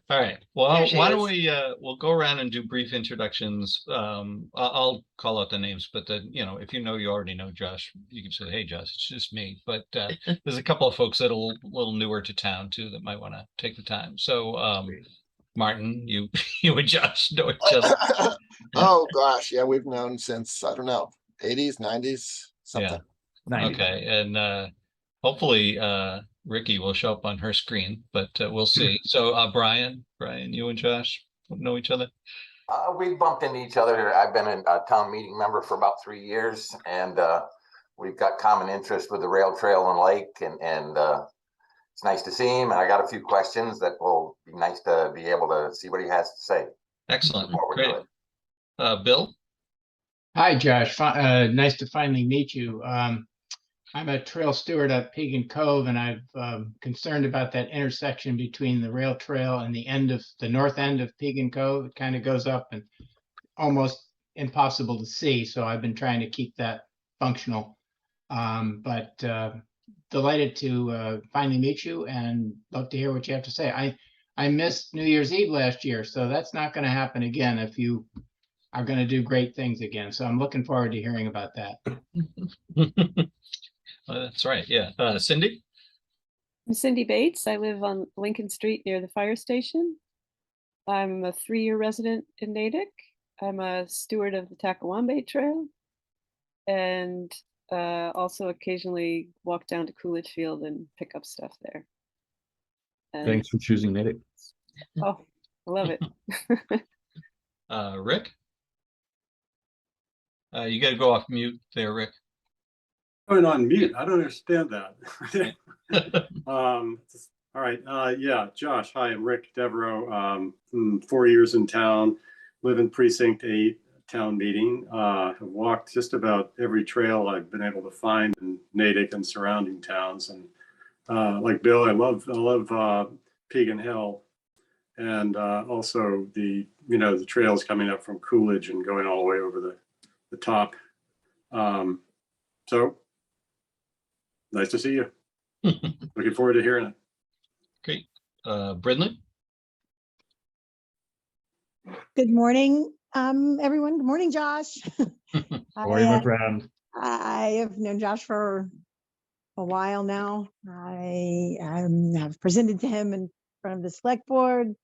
All right. Well, There she why don't is. we we'll go around and do brief introductions. I'll call out the names, but then if you already know Josh, you can say, "Hey, Josh, it's just me." But there's a couple of folks that are a little newer to town too that might want to take the time. So, Martin, you you and Josh know each other. Oh gosh, yeah, we've known since I don't know, 80s, 90s, something. Yeah. 90. Okay, and hopefully Ricky will show up on her screen, but we'll see. So Brian, you and Josh know each other? We bumped into each other. I've been a town meeting member for about 3 years, and we've got common interest with the rail trail and lake, and it's nice to see him. And I got a few questions that will be nice to be able to see what he has to say. Excellent. Great. Bill? Hi, Josh. Nice to finally meet you. I'm a trail steward at Pegan Cove, and I'm concerned about that intersection between the rail trail and the north end of Pegan Cove. It kind of goes up and almost impossible to see. So I've been trying to keep that functional. But delighted to finally meet you and love to hear what you have to say. I missed New Year's Eve last year, so that's not going to happen again if you are going to do great things again. So I'm looking forward to hearing about that. That's right. Yeah. Cindy? I'm Cindy Bates. I live on Lincoln Street near the fire station. I'm a 3-year resident in Natick. I'm a steward of the Tacawambe Trail, and also occasionally walk down to Coolidge Field and pick up stuff there. And, Thanks for choosing Natick. oh, I love it. Rick? You got to go off mute there, Rick. Going on mute. I don't understand that. All right. Yeah, Josh. Hi, I'm Rick Devereaux. 4 years in town, live in Precinct 8 town meeting. Have walked just about every trail I've been able to find in Natick and surrounding towns. And like Bill, I love Pegan Hill, and also the trails coming up from Coolidge and going all the way over the top. So nice to see you. Looking forward to hearing it. Great. Brindley? Good morning, everyone. Good morning, Josh. Morning, my friend. I have known Josh for a while now. I have presented to him in front of the select board.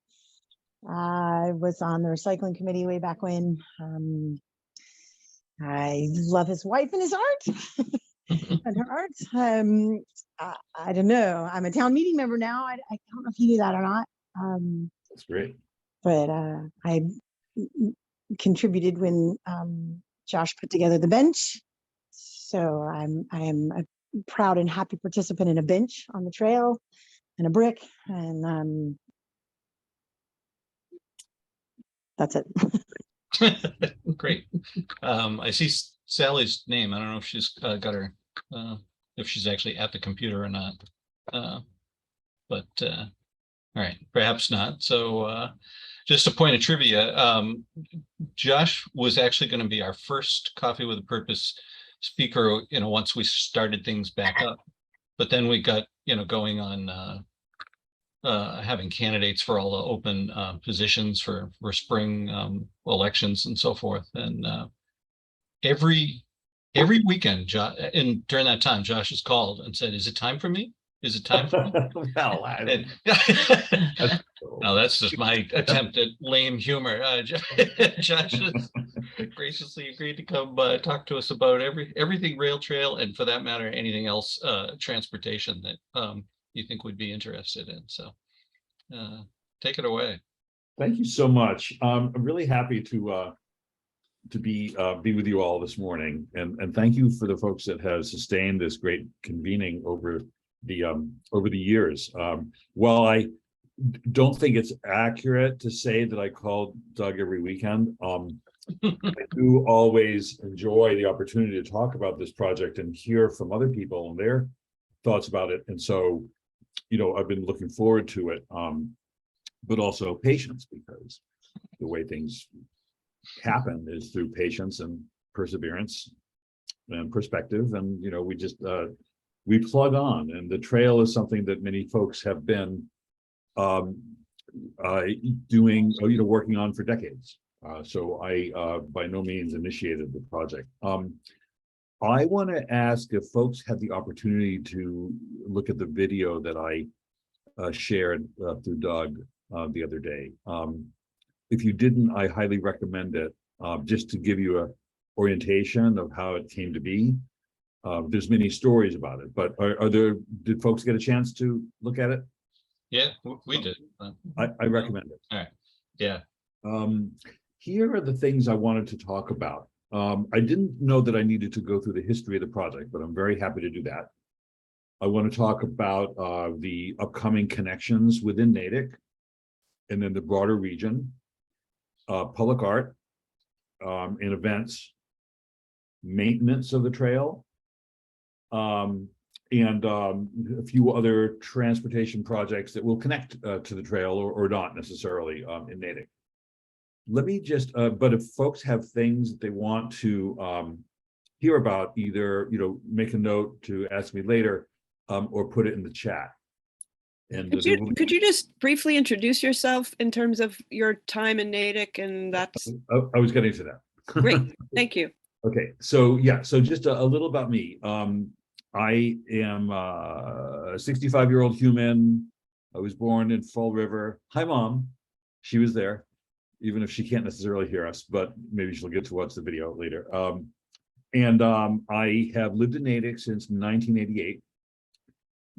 I was on the recycling committee way back when. I love his wife and his art. And her art. I don't know. I'm a town meeting member now. I don't know if you knew that or not. That's great. But I contributed when Josh put together the bench. So I am a proud and happy participant in a bench on the trail and a brick. And that's it. Great. I see Sally's name. I don't know if she's got her, if she's actually at the computer or not. But all right, perhaps not. So just a point of trivia. Josh was actually going to be our first Coffee with a Purpose speaker, once we started things back up. But then we got, going on having candidates for all the open positions for spring elections and so forth. And every weekend, during that time, Josh has called and said, "Is it time for me? Is it time for me?" No, that's just my attempt at lame humor. Josh has graciously agreed to come talk to us about everything rail trail, and for that matter, anything else transportation that you think would be interested in. So take it away. Thank you so much. I'm really happy to be with you all this morning, and thank you for the folks that have sustained this great convening over the years. While I don't think it's accurate to say that I called Doug every weekend, I do always enjoy the opportunity to talk about this project and hear from other people and their thoughts about it. And so, I've been looking forward to it, but also patience, because the way things happen is through patience and perseverance and perspective. And, we just, we plug on, and the trail is something that many folks have been doing, working on for decades. So I by no means initiated the project. I want to ask if folks had the opportunity to look at the video that I shared through Doug the other day. If you didn't, I highly recommend it, just to give you a orientation of how it came to be. There's many stories about it, but did folks get a chance to look at it? Yeah, we did. I recommend it. All right. Yeah. Here are the things I wanted to talk about. I didn't know that I needed to go through the history of the project, but I'm very happy to do that. I want to talk about the upcoming connections within Natick and then the broader region, public art and events, maintenance of the trail, and a few other transportation projects that will connect to the trail or not necessarily in Natick. Let me just, but if folks have things that they want to hear about, either, make a note to ask me later or put it in the chat. And Could you just briefly introduce yourself in terms of your time in Natick? And that's I was getting to that. great. Thank you. Okay, so yeah, so just a little about me. I am a 65-year-old human. I was born in Fall River. Hi, Mom. She was there, even if she can't necessarily hear us, but maybe she'll get to watch the video later. I have lived in Natick since 1988.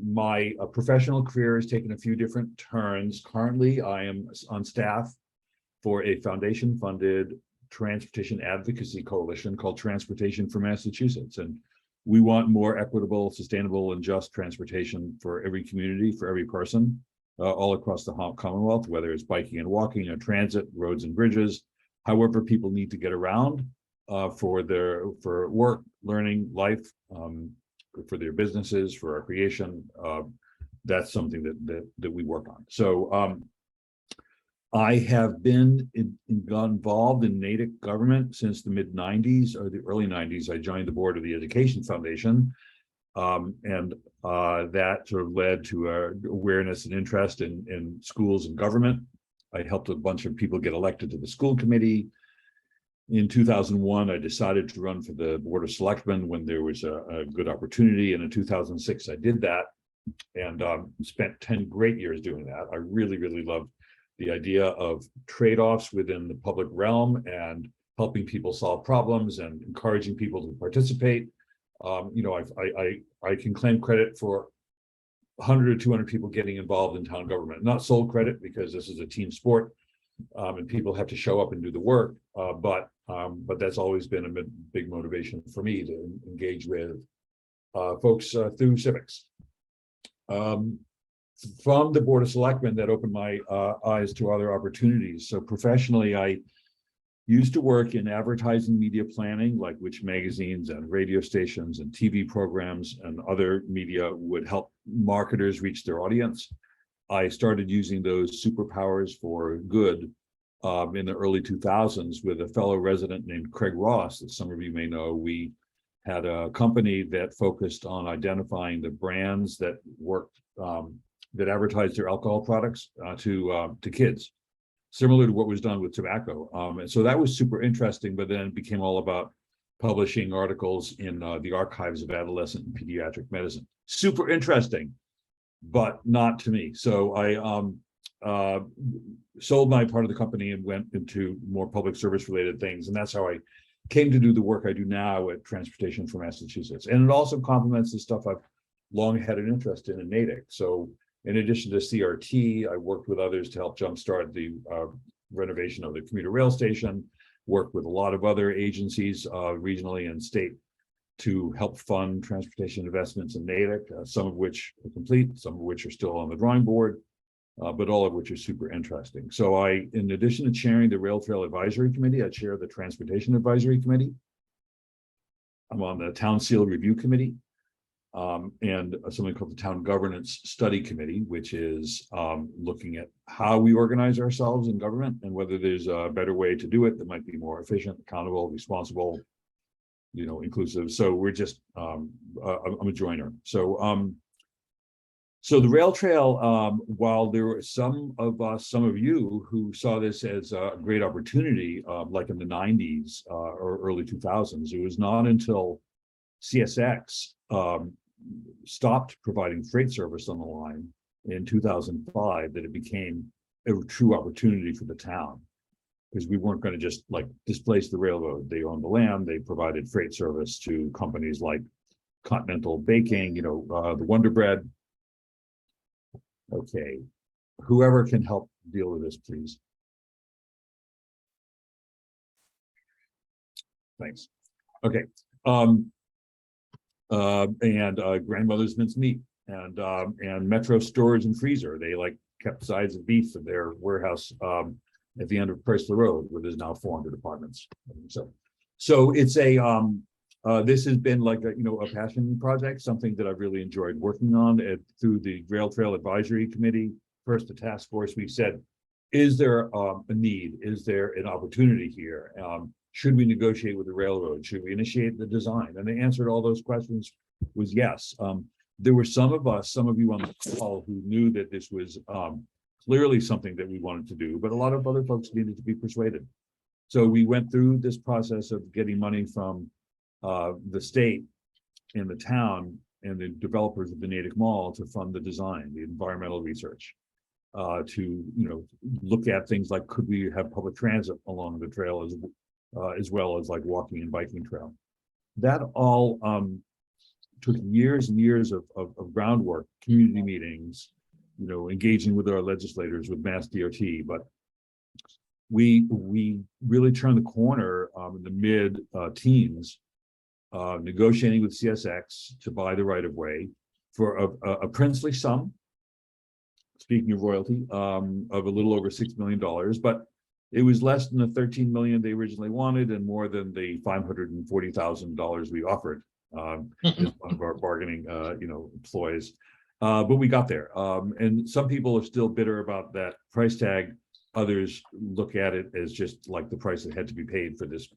My professional career has taken a few different turns. Currently, I am on staff for a foundation-funded transportation advocacy coalition called Transportation for Massachusetts. And we want more equitable, sustainable, and just transportation for every community, for every person, all across the Commonwealth, whether it's biking and walking or transit, roads and bridges, however people need to get around for work, learning, life, for their businesses, for recreation. That's something that we work on. So I have been involved in Natick government since the mid-90s or the early 90s. I joined the board of the Education Foundation, and that sort of led to awareness and interest in schools and government. I helped a bunch of people get elected to the school committee. In 2001, I decided to run for the Board of Selectmen when there was a good opportunity. And in 2006, I did that and spent 10 great years doing that. I really, really loved the idea of trade-offs within the public realm and helping people solve problems and encouraging people to participate. I can claim credit for 100 or 200 people getting involved in town government, not sole credit because this is a team sport and people have to show up and do the work. But that's always been a big motivation for me to engage with folks through civics. From the Board of Selectmen, that opened my eyes to other opportunities. So professionally, I used to work in advertising media planning, like which magazines and radio stations and TV programs and other media would help marketers reach their audience. I started using those superpowers for good in the early 2000s with a fellow resident named Craig Ross, that some of you may know. We had a company that focused on identifying the brands that worked, that advertised their alcohol products to kids, similar to what was done with tobacco. And so that was super interesting, but then it became all about publishing articles in the archives of adolescent and pediatric medicine. Super interesting, but not to me. So I sold my part of the company and went into more public service related things. And that's how I came to do the work I do now at Transportation for Massachusetts. And it also complements the stuff I've long had an interest in Natick. So in addition to CRT, I worked with others to help jumpstart the renovation of the commuter rail station, worked with a lot of other agencies regionally and state to help fund transportation investments in Natick, some of which are complete, some of which are still on the drawing board, but all of which are super interesting. So I, in addition to chairing the Rail Trail Advisory Committee, I chair the Transportation Advisory Committee. I'm on the Town Seal Review Committee and something called the Town Governance Study Committee, which is looking at how we organize ourselves in government and whether there's a better way to do it that might be more efficient, accountable, responsible, inclusive. So we're just, I'm a joiner. So So the rail trail, while there were some of you who saw this as a great opportunity, like in the 90s or early 2000s, it was not until CSX stopped providing freight service on the line in 2005 that it became a true opportunity for the town. Because we weren't going to just like displace the railroad. They owned the land, they provided freight service to companies like Continental Baking, the Wonder Bread. Okay, whoever can help deal with this, please. Thanks. Okay. Grandmother's mince meat and Metro Storage and Freezer. They like kept sides of beef in their warehouse at the end of Chrysler Road, where there's now 400 apartments. So it's this has been like a passion project, something that I've really enjoyed working on through the Rail Trail Advisory Committee. First, the task force, we said, is there a need? Is there an opportunity here? Should we negotiate with the railroad? Should we initiate the design? And the answer to all those questions was yes. There were some of you on the call who knew that this was clearly something that we wanted to do, but a lot of other folks needed to be persuaded. So we went through this process of getting money from the state and the town and the developers of the Natick Mall to fund the design, the environmental research, to look at things like, could we have public transit along the trail as well as like walking and biking trail. That all took years and years of groundwork, community meetings, engaging with our legislators, with Mass DOT, but we really turned the corner in the mid-teens, negotiating with CSX to buy the right-of-way for a princely sum, speaking of royalty, of a little over $6 million, but it was less than the $13 million they originally wanted and more than the $540,000 we offered as one of our bargaining employees. But we got there. And some people are still bitter about that price tag. Others look at it as just like the price that had to be paid for this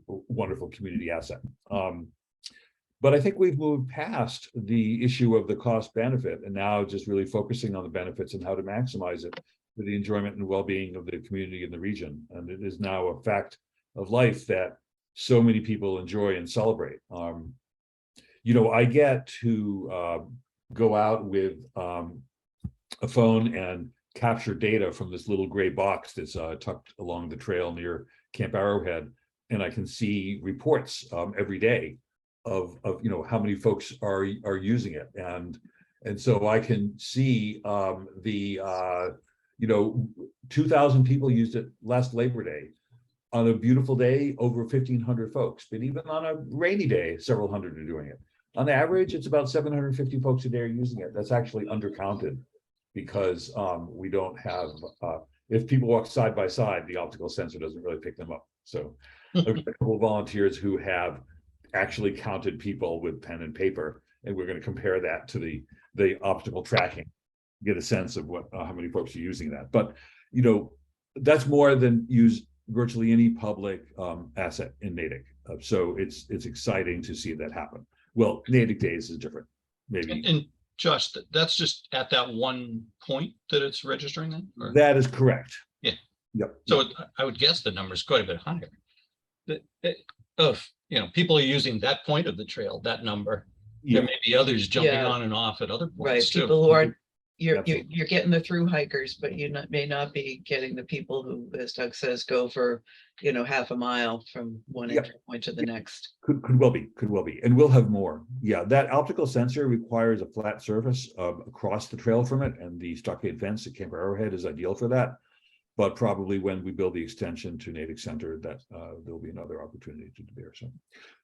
wonderful community asset. But I think we've moved past the issue of the cost benefit and now just really focusing on the benefits and how to maximize it for the enjoyment and well-being of the community in the region. And it is now a fact of life that so many people enjoy and celebrate. I get to go out with a phone and capture data from this little gray box that's tucked along the trail near Camp Arrowhead, and I can see reports every day of how many folks are using it, and so I can see 2,000 people used it last Labor Day. On a beautiful day, over 1,500 folks, but even on a rainy day, several hundred are doing it. On average, it's about 750 folks a day are using it. That's actually undercounted because we don't have, if people walk side by side, the optical sensor doesn't really pick them up. So a couple of volunteers who have actually counted people with pen and paper, and we're going to compare that to the optical tracking, get a sense of how many folks are using that. But that's more than use virtually any public asset in Natick. So it's exciting to see that happen. Well, Natick Days is different, maybe. And Josh, that's just at that one point that it's registering then? Or? That is correct. Yeah. Yep. So I would guess the number is quite a bit higher. Of people are using that point of the trail, that number. Yeah. There may be others jumping Yeah. on and off at other Right, points too. people who aren't, Absolutely. you're getting the through hikers, but you may not be getting the people who, as Doug says, go for, half a mile from one Yeah. entry point to the next. Could well be, and we'll have more. Yeah, that optical sensor requires a flat surface across the trail from it, and the stockade fence at Camp Arrowhead is ideal for that. But probably when we build the extension to Natick Center, that there'll be another opportunity to do there.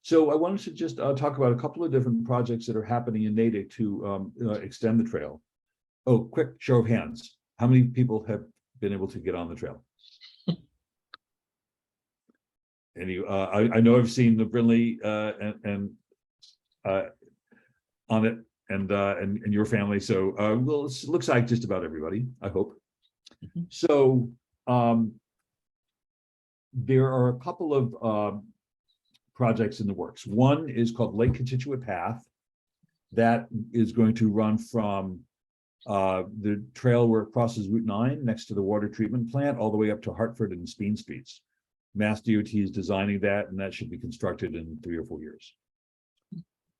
So I wanted to just talk about a couple of different projects that are happening in Natick to extend the trail. Oh, quick show of hands. How many people have been able to get on the trail? Any? I know I've seen the Brinley and on it, and your family. So well, it looks like just about everybody, I hope. Mm-hmm. So there are a couple of projects in the works. One is called Lake Constituent Path, That is going to run from the trail where it crosses Route 9 next to the water treatment plant all the way up to Hartford and Speen Streets. Mass DOT is designing that, and that should be constructed in 3 or 4 years.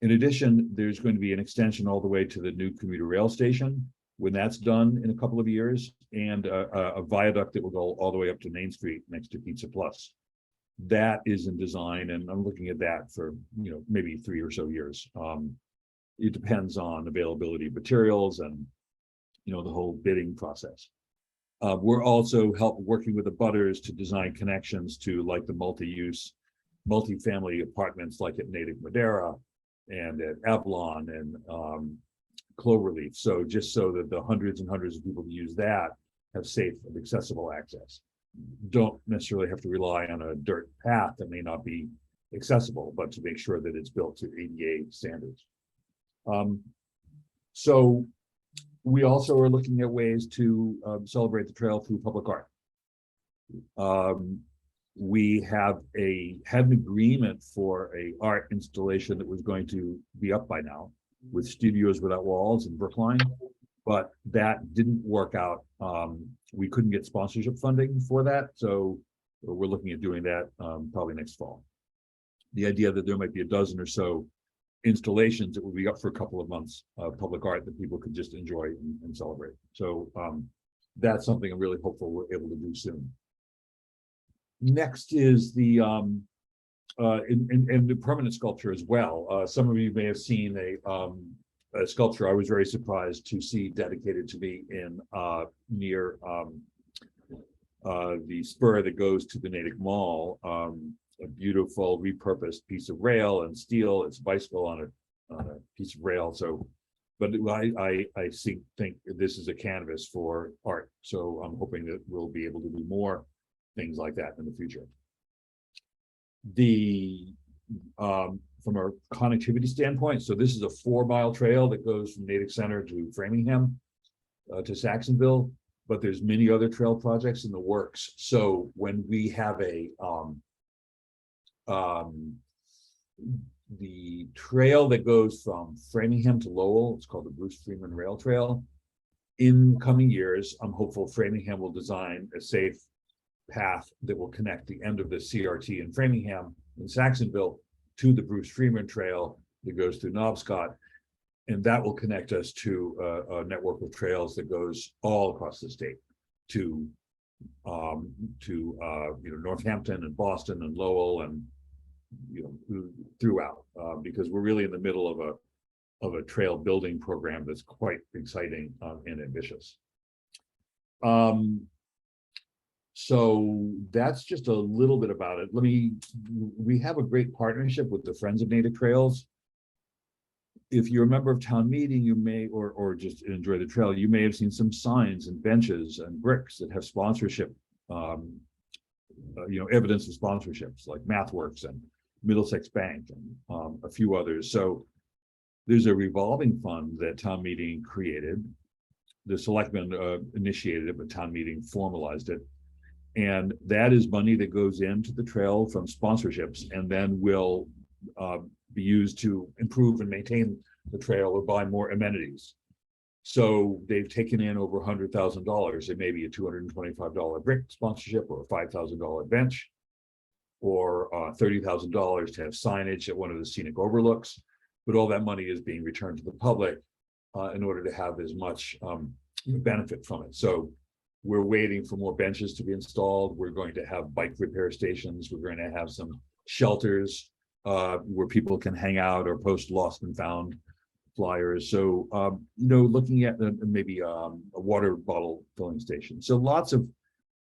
In addition, there's going to be an extension all the way to the new commuter rail station when that's done in a couple of years, and a viaduct that will go all the way up to Main Street next to Pizza Plus. That is in design, and I'm looking at that for, you know, maybe 3 or so years. It depends on availability of materials and, you know, the whole bidding process. We're also working with the butters to design connections to like the multi-family apartments like at Natick Madera and at Avalon and Cloverleaf. So just so that the hundreds and hundreds of people who use that have safe and accessible access. Don't necessarily have to rely on a dirt path that may not be accessible, but to make sure that it's built to ADA standards. So we also are looking at ways to celebrate the trail through public art. We had an agreement for a art installation that was going to be up by now with Studios Without Walls in Brookline, but that didn't work out. We couldn't get sponsorship funding for that, so we're looking at doing that probably next fall. The idea that there might be a dozen or so installations that would be up for a couple of months of public art that people could just enjoy and celebrate. So that's something I'm really hopeful we're able to do soon. Next is the and the permanent sculpture as well. Some of you may have seen a sculpture I was very surprised to see dedicated to me in near the spur that goes to the Natick Mall. A beautiful repurposed piece of rail and steel. It's a bicycle on a piece of rail. So, but I think this is a canvas for art. So I'm hoping that we'll be able to do more things like that in the future. From a connectivity standpoint, so this is a 4-mile trail that goes from Natick Center to Framingham to Saxonville, but there's many other trail projects in the works. So when we have the trail that goes from Framingham to Lowell, it's called the Bruce Freeman Rail Trail. In coming years, I'm hopeful Framingham will design a safe path that will connect the end of the CRT in Framingham in Saxonville to the Bruce Freeman Trail that goes through Knobscott, and that will connect us to a network of trails that goes all across the state to Northampton and Boston and Lowell and throughout, because we're really in the middle of a trail building program that's quite exciting and ambitious. So that's just a little bit about it. We have a great partnership with the Friends of Natick Trails. If you're a member of town meeting, you may, or just enjoy the trail, you may have seen some signs and benches and bricks that have sponsorship, evidence of sponsorships like MathWorks and Middlesex Bank and a few others. So there's a revolving fund that town meeting created. The selectmen initiated it, but town meeting formalized it. And that is money that goes into the trail from sponsorships and then will be used to improve and maintain the trail or buy more amenities. So they've taken in over $100,000. It may be a $225 brick sponsorship or a $5,000 bench or $30,000 to have signage at one of the scenic overlooks. But all that money is being returned to the public in order to have as much benefit from it. So we're waiting for more benches to be installed. We're going to have bike repair stations. We're going to have some shelters where people can hang out or post lost and found flyers. So, looking at maybe a water bottle filling station. So lots of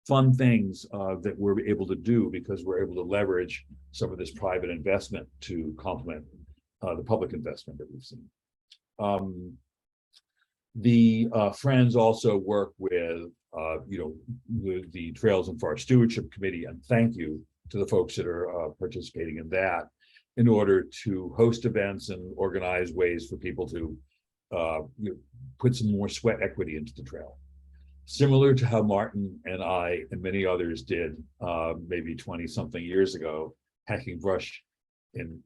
fun things that we're able to do because we're able to leverage some of this private investment to complement the public investment that we've seen. The Friends also work with the Trails and Forest Stewardship Committee, and thank you to the folks that are participating in that in order to host events and organize ways for people to put some more sweat equity into the trail. Similar to how Martin and I and many others did maybe 20-something years ago, hacking brush in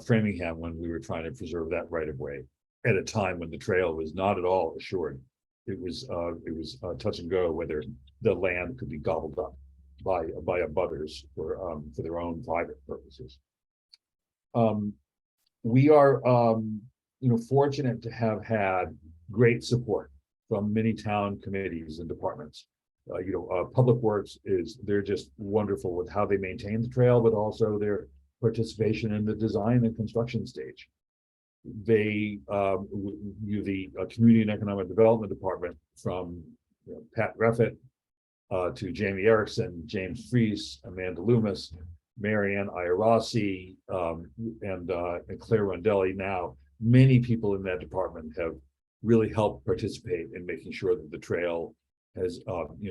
Framingham when we were trying to preserve that right of way. at a time when the trail was not at all assured. It was touch and go whether the land could be gobbled up by abutters for their own private purposes. We are fortunate to have had great support from many town committees and departments. Public Works they're just wonderful with how they maintain the trail, but also their participation in the design and construction stage. They, the Community and Economic Development Department, from Pat Reffett to Jamie Erickson, James Fries, Amanda Loomis, Marianne Iarossi, and Claire Rondelli. Now, many people in that department have really helped participate in making sure that the trail has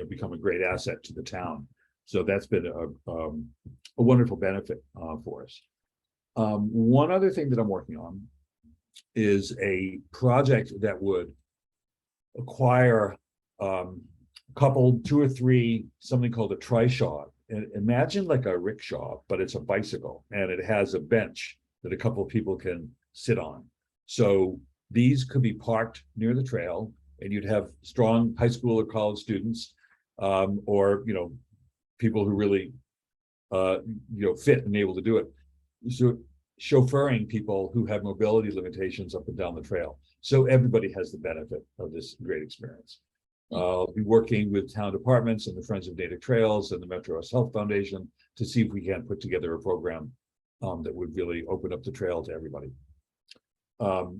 become a great asset to the town. So that's been a wonderful benefit for us. One other thing that I'm working on is a project that would acquire two or three, something called a trishaw. And imagine like a rickshaw, but it's a bicycle, and it has a bench that a couple of people can sit on. So these could be parked near the trail, and you'd have strong high school or college students, or people who really fit and able to do it. So chauffeuring people who have mobility limitations up and down the trail. So everybody has the benefit of this great experience. I'll be working with town departments and the Friends of Native Trails and the Metro West Health Foundation to see if we can put together a program that would really open up the trail to everybody.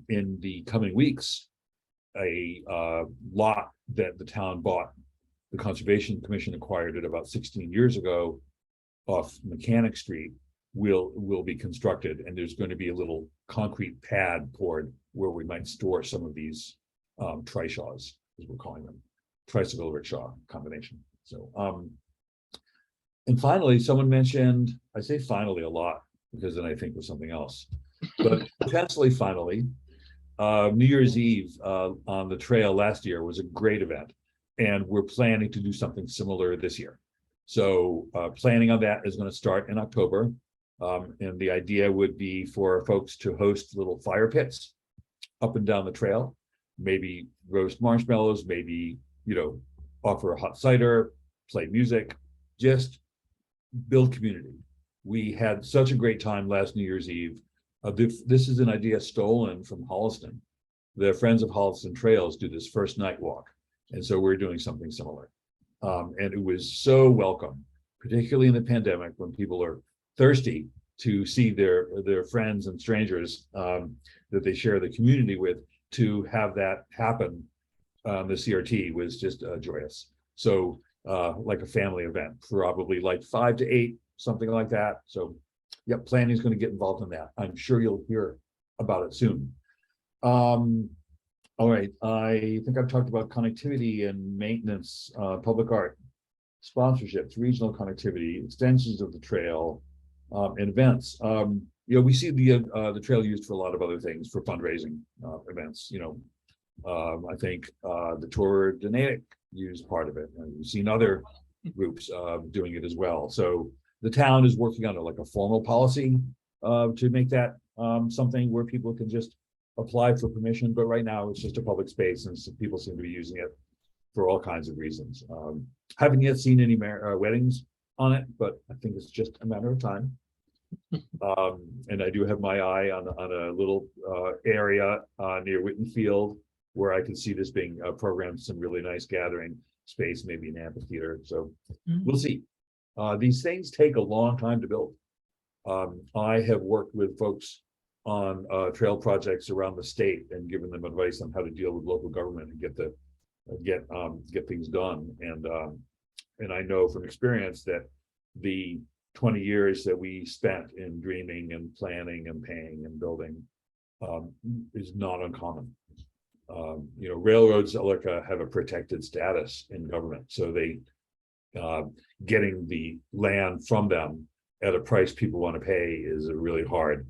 In the coming weeks, a lot that the town bought, the Conservation Commission acquired it about 16 years ago off Mechanic Street, will be constructed, and there's going to be a little concrete pad poured where we might store some of these trishaws, as we're calling them, tricycle rickshaw combination. So and finally, someone mentioned, I say finally a lot because then I think of something else, but potentially finally, New Year's Eve on the trail last year was a great event, and we're planning to do something similar this year. So planning on that is going to start in October. And the idea would be for folks to host little fire pits up and down the trail, maybe roast marshmallows, maybe, offer a hot cider, play music, just build community. We had such a great time last New Year's Eve. This is an idea stolen from Holliston. The Friends of Holliston Trails do this first night walk. And so we're doing something similar. And it was so welcome, particularly in the pandemic when people are thirsty to see their friends and strangers that they share the community with. To have that happen on the CRT was just joyous. So like a family event, probably like 5 to 8, something like that. So yeah, planning is going to get involved in that. I'm sure you'll hear about it soon. All right, I think I've talked about connectivity and maintenance, public art, sponsorships, regional connectivity, extensions of the trail, and events. We see the trail used for a lot of other things, for fundraising events. I think the Tour de Natick used part of it, and we've seen other groups doing it as well. So the town is working on like a formal policy to make that something where people can just apply for permission. But right now it's just a public space, and so people seem to be using it for all kinds of reasons. Haven't yet seen any weddings on it, but I think it's just a matter of time. And I do have my eye on a little area near Wittenfield where I can see this being programmed, some really nice gathering space, maybe an amphitheater. So we'll see. These things take a long time to build. I have worked with folks on trail projects around the state and given them advice on how to deal with local government and get things done. And I know from experience that the 20 years that we spent in dreaming and planning and paying and building is not uncommon. Railroads have a protected status in government, so they getting the land from them at a price people want to pay is a really hard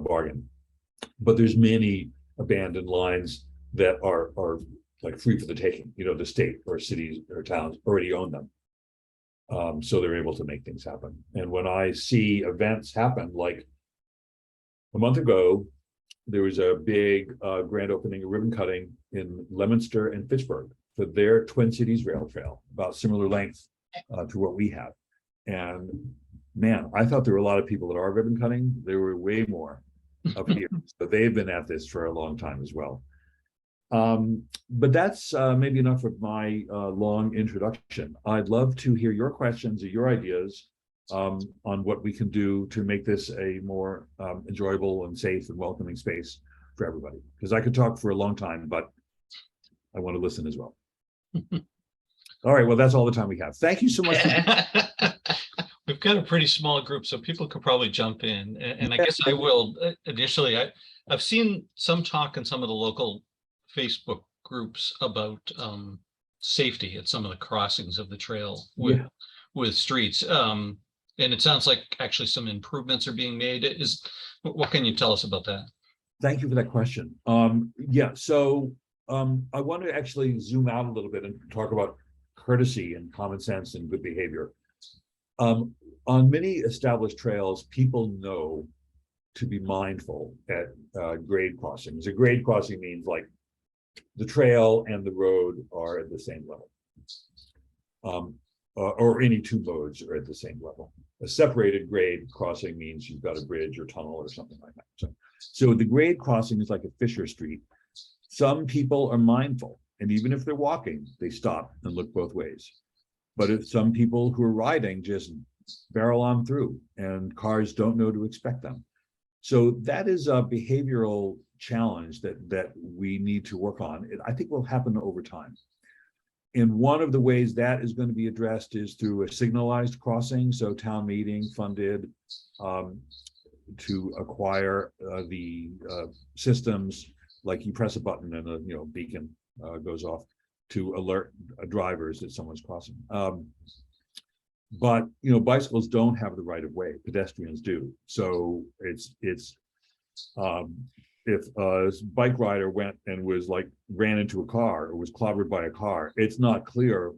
bargain. But there's many abandoned lines that are like free for the taking. The state or cities or towns already own them. So they're able to make things happen. And when I see events happen, like a month ago, there was a big grand opening, a ribbon cutting in Leominster and Fitchburg for their Twin Cities Rail Trail, about similar length to what we have. And man, I thought there were a lot of people at our ribbon cutting. There were way more up here. So they've been at this for a long time as well. But that's maybe enough of my long introduction. I'd love to hear your questions or your ideas on what we can do to make this a more enjoyable and safe and welcoming space for everybody. Because I could talk for a long time, but I want to listen as well. All right, well, that's all the time we have. Thank you so much. We've got a pretty small group, so people could probably jump in. And I guess I will initially, I've seen some talk in some of the local Facebook groups about safety at some of the crossings of the trail with streets. And it sounds like actually some improvements are being made. What can you tell us about that? Thank you for that question. Yeah, so I want to actually zoom out a little bit and talk about courtesy and common sense and good behavior. On many established trails, people know to be mindful at grade crossings. A grade crossing means like the trail and the road are at the same level, or any two modes are at the same level. A separated grade crossing means you've got a bridge or tunnel or something like that. So the grade crossing is like a Fisher Street. Some people are mindful, and even if they're walking, they stop and look both ways. But if some people who are riding just barrel on through, and cars don't know to expect them. So that is a behavioral challenge that we need to work on. I think will happen over time. And one of the ways that is going to be addressed is through a signalized crossing. So town meeting funded to acquire the systems, like you press a button and a beacon goes off to alert drivers that someone's crossing. But bicycles don't have the right of way, pedestrians do. So it's if a bike rider went and ran into a car or was clobbered by a car, it's not clear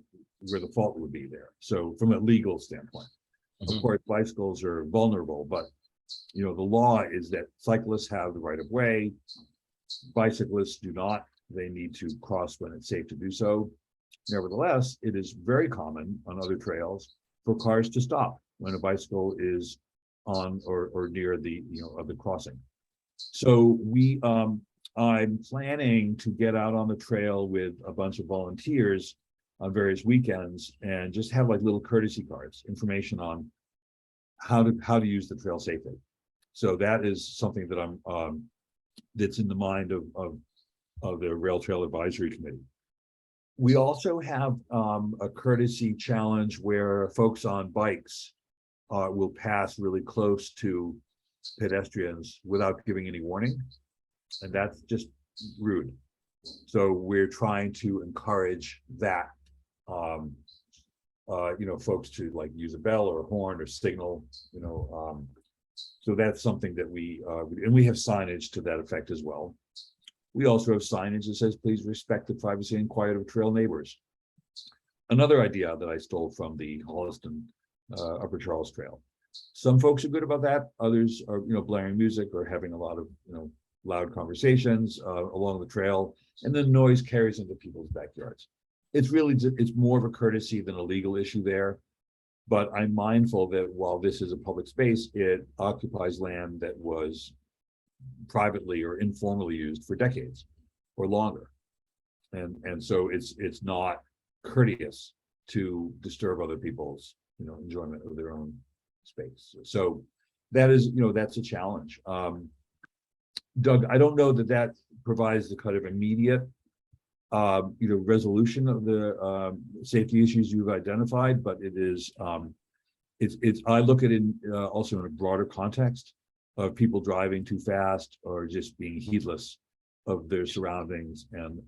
where the fault would be there. So from a legal standpoint, of course, bicycles are vulnerable, but the law is that cyclists have the right of way. Bicyclists do not. They need to cross when it's safe to do so. Nevertheless, it is very common on other trails for cars to stop when a bicycle is on or near the of the crossing. So I'm planning to get out on the trail with a bunch of volunteers on various weekends and just have like little courtesy cards, information on how to use the trail safely. So that is something that I'm that's in the mind of the Rail Trail Advisory Committee. We also have a courtesy challenge where folks on bikes will pass really close to pedestrians without giving any warning, and that's just rude. So we're trying to encourage that, folks to like use a bell or a horn or signal, so that's something that we have signage to that effect as well. We also have signage that says, please respect the privacy and quiet of trail neighbors. Another idea that I stole from the Holliston Upper Charles Trail. Some folks are good about that. Others are, blaring music or having a lot of, loud conversations along the trail, and then noise carries into people's backyards. It's more of a courtesy than a legal issue there. But I'm mindful that while this is a public space, it occupies land that was privately or informally used for decades or longer. And so it's not courteous to disturb other people's, enjoyment of their own space. So that is, that's a challenge. Doug, I don't know that provides the kind of immediate, resolution of the safety issues you've identified, but it is, I look at it also in a broader context of people driving too fast or just being heedless of their surroundings and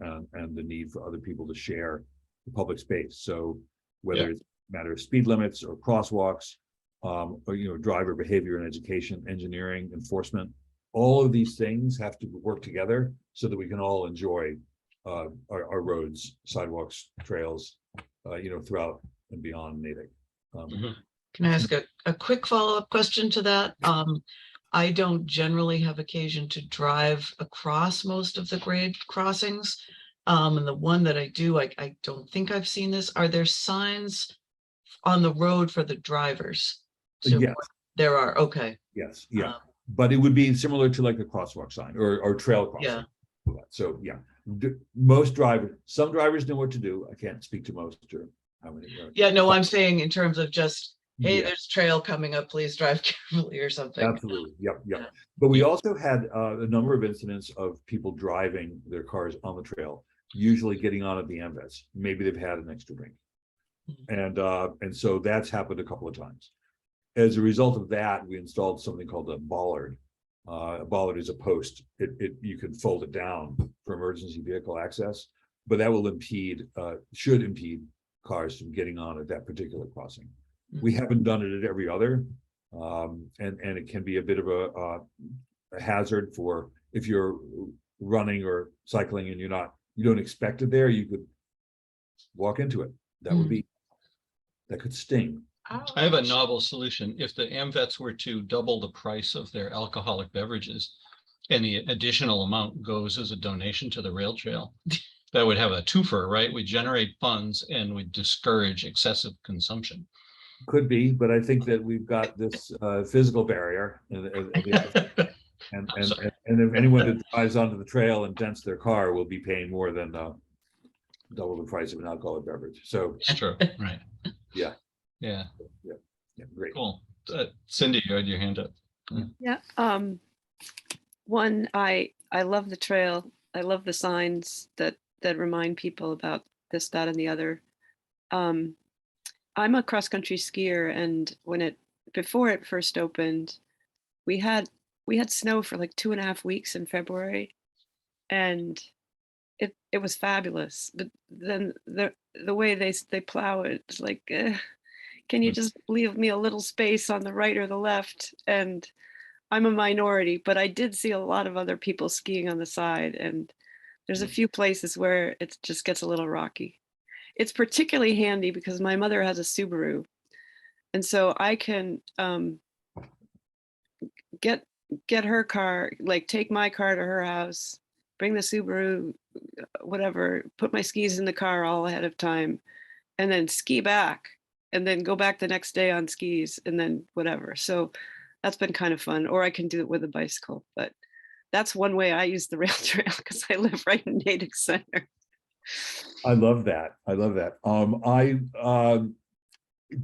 the need for other people to share the public space. So whether it's a matter of speed limits or crosswalks, or driver behavior and education, engineering, enforcement, all of these things have to work together so that we can all enjoy our roads, sidewalks, trails, throughout and beyond Natick. Can I ask a quick follow-up question to that? I don't generally have occasion to drive across most of the grade crossings. And the one that I do, I don't think I've seen this. Are there signs on the road for the drivers? Yes. There are, okay. Yes, yeah, Um, but it would be similar to like a crosswalk sign or trail crossing. So, yeah, most drivers, some drivers know what to do. I can't speak to most or how many. Yeah, no, I'm saying in terms of just, hey, Yeah. there's trail coming up, please drive carefully or something. Absolutely, yep. Yeah. But we also had a number of incidents of people driving their cars on the trail, usually getting on at the MVets. Maybe they've had an extra drink. And so that's happened a couple of times. As a result of that, we installed something called a bollard. A bollard is a post. You can fold it down for emergency vehicle access, but that will should impede cars from getting on at that particular crossing. We haven't done it at every other, and it can be a bit of a hazard for if you're running or cycling and you don't expect it there. You could walk into it. That could sting. I have a novel solution. If the AMVETs were to double the price of their alcoholic beverages, and the additional amount goes as a donation to the rail trail, that would have a twofer, right? We generate funds and we discourage excessive consumption. Could be, but I think that we've got this physical barrier, and if anyone that drives onto the trail and dents their car will be paying more than double the price of an alcoholic beverage. So It's true, right? Yeah. Yeah, Great. cool. Cindy, you had your hand up. Yeah. One, I love the trail. I love the signs that remind people about this, that, and the other. I'm a cross-country skier, and before it first opened, we had snow for like 2.5 weeks in February, and it was fabulous. But then the way they plow it, it's like, can you just leave me a little space on the right or the left? And I'm a minority, but I did see a lot of other people skiing on the side, and there's a few places where it just gets a little rocky. It's particularly handy because my mother has a Subaru, and so I can get her car, like take my car to her house, bring the Subaru, whatever, put my skis in the car all ahead of time, and then ski back, and then go back the next day on skis, and then whatever. So that's been kind of fun. Or I can do it with a bicycle, but that's one way I use the rail trail because I live right in Natick Center. I love that.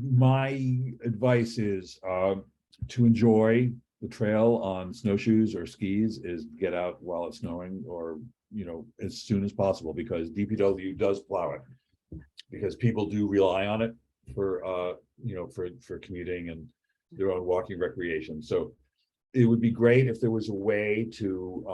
My advice is to enjoy the trail on snowshoes or skis is get out while it's snowing, or as soon as possible, because DPW does plow it, because people do rely on it for commuting and their own walking recreation. So it would be great if there was a way to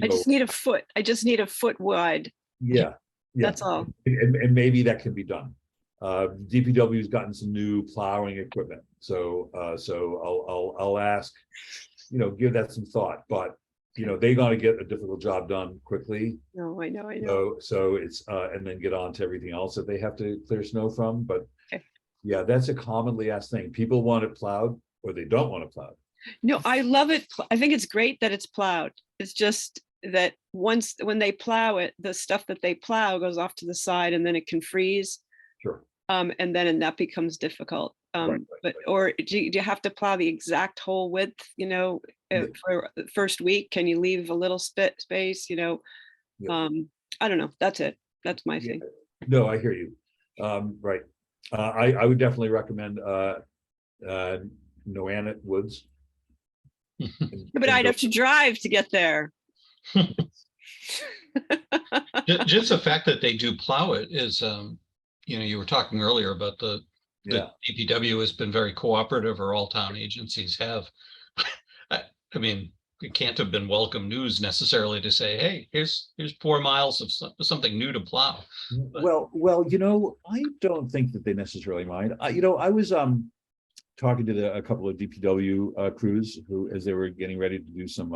I just need a foot. I just need a foot wide. Yeah. That's all. And maybe that can be done. DPW's gotten some new plowing equipment, so I'll ask, give that some thought, but they got to get a difficult job done quickly. No, I know. So it's and then get on to everything else that they have to clear snow from. But okay. Yeah, that's a commonly asked thing. People want it plowed or they don't want it plowed. No, I love it. I think it's great that it's plowed. It's just that when they plow it, the stuff that they plow goes off to the side, and then it can freeze. Sure. And that becomes difficult. Or do you have to plow the exact whole width, for the first week? Can you leave a little space, I don't know. That's it. That's my thing. No, I hear you. Right. I would definitely recommend Noannet Woods. But I'd have to drive to get there. Just the fact that they do plow it is, you were talking earlier about the DPW has been very cooperative, or all town agencies have. I mean, it can't have been welcome news necessarily to say, hey, here's 4 miles of something new to plow. But, well, I don't think that they necessarily mind. I was talking to a couple of DPW crews who, as they were getting ready to do some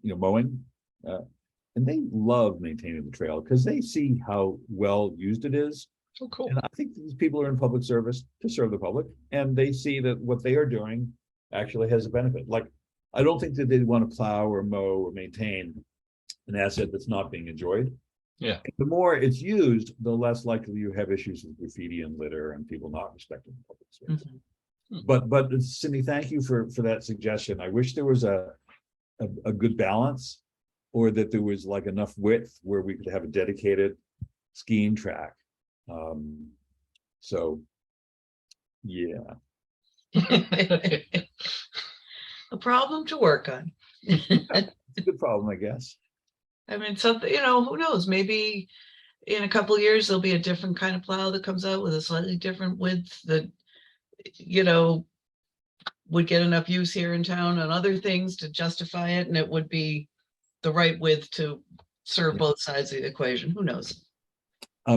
mowing, and they love maintaining the trail because they see how well used it is. oh, cool. And I think these people are in public service to serve the public, and they see that what they are doing actually has a benefit. Like, I don't think that they'd want to plow or mow or maintain an asset that's not being enjoyed. Yeah. The more it's used, the less likely you have issues with graffiti and litter and people not respecting the public space. But Cindy, thank you for that suggestion. I wish there was a good balance, or that there was like enough width where we could have a dedicated skiing track. So yeah. A problem to work on. It's a good problem, I guess. I mean, something, who knows, maybe in a couple of years, there'll be a different kind of plow that comes out with a slightly different width that, would get enough use here in town and other things to justify it, and it would be the right width to serve Yeah. both sides of the equation. Who knows?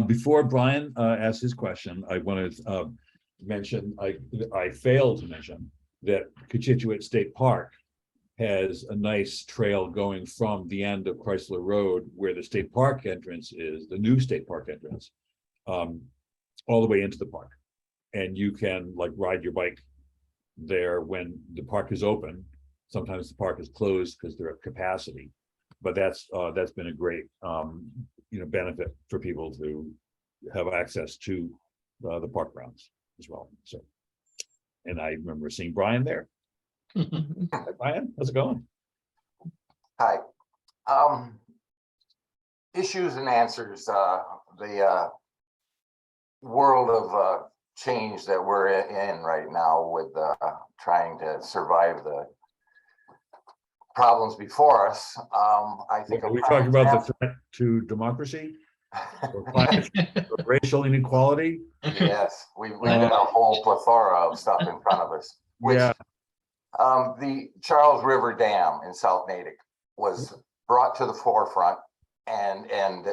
Before Brian asks his question, I wanted to mention, I failed to mention that Constituent State Park has a nice trail going from the end of Chrysler Road, where the state park entrance is, the new state park entrance, all the way into the park. And you can like ride your bike there when the park is open. Sometimes the park is closed because they're at capacity, but that's been a great benefit for people to have access to the park grounds as well. So, and I remember seeing Brian there. Hi, Brian, how's it going? Hi. Issues and answers. The world of change that we're in right now with trying to survive the problems before us. I think Are we talking about the threat to democracy, or climate, or racial inequality? Yes, we've got a whole plethora of stuff in front of us. Which, Yeah. The Charles River Dam in South Natick was brought to the forefront and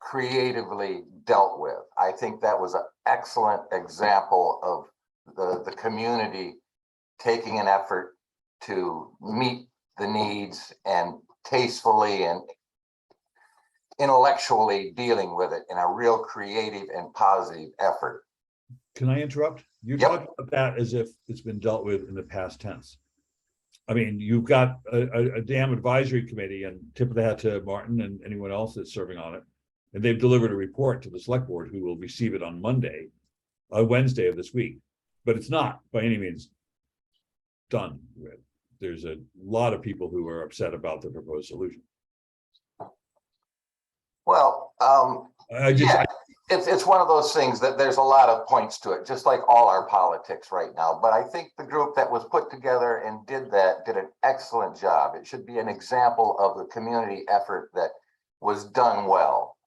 creatively dealt with. I think that was an excellent example of the community taking an effort to meet the needs and tastefully and intellectually dealing with it in a real creative and positive effort. Can I interrupt? You're Yep. talking about that as if it's been dealt with in the past tense. I mean, you've got a dam advisory committee, and tip of the hat to Martin and anyone else that's serving on it. And they've delivered a report to the select board, who will receive it on Wednesday of this week. But it's not by any means done with. There's a lot of people who are upset about the proposed solution. Well, it's one of those things that there's a lot of points to it, just like all our politics right now. But I think the group that was put together and did an excellent job. It should be an example of the community effort that was done well,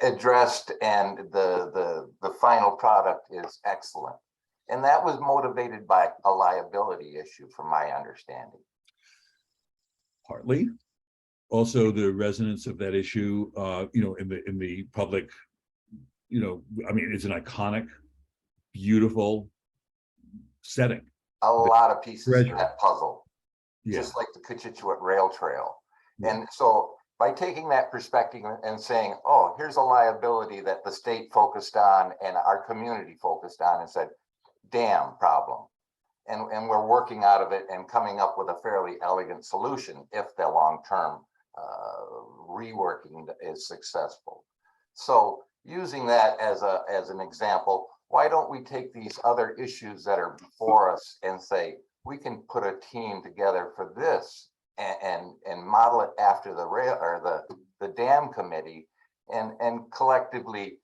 addressed, and the final product is excellent. And that was motivated by a liability issue, from my understanding. Partly. Also, the resonance of that issue, in the public, I mean, it's an iconic, beautiful setting. A lot of pieces Treasure. to that puzzle, Yeah. just like the Constituent Rail Trail. Yeah. And so by taking that perspective and saying, oh, here's a liability that the state focused on and our community focused on and said, damn problem. And we're working out of it and coming up with a fairly elegant solution if the long-term reworking is successful. So using that as an example, why don't we take these other issues that are before us and say, we can put a team together for this and model it after the rail or the dam committee and collectively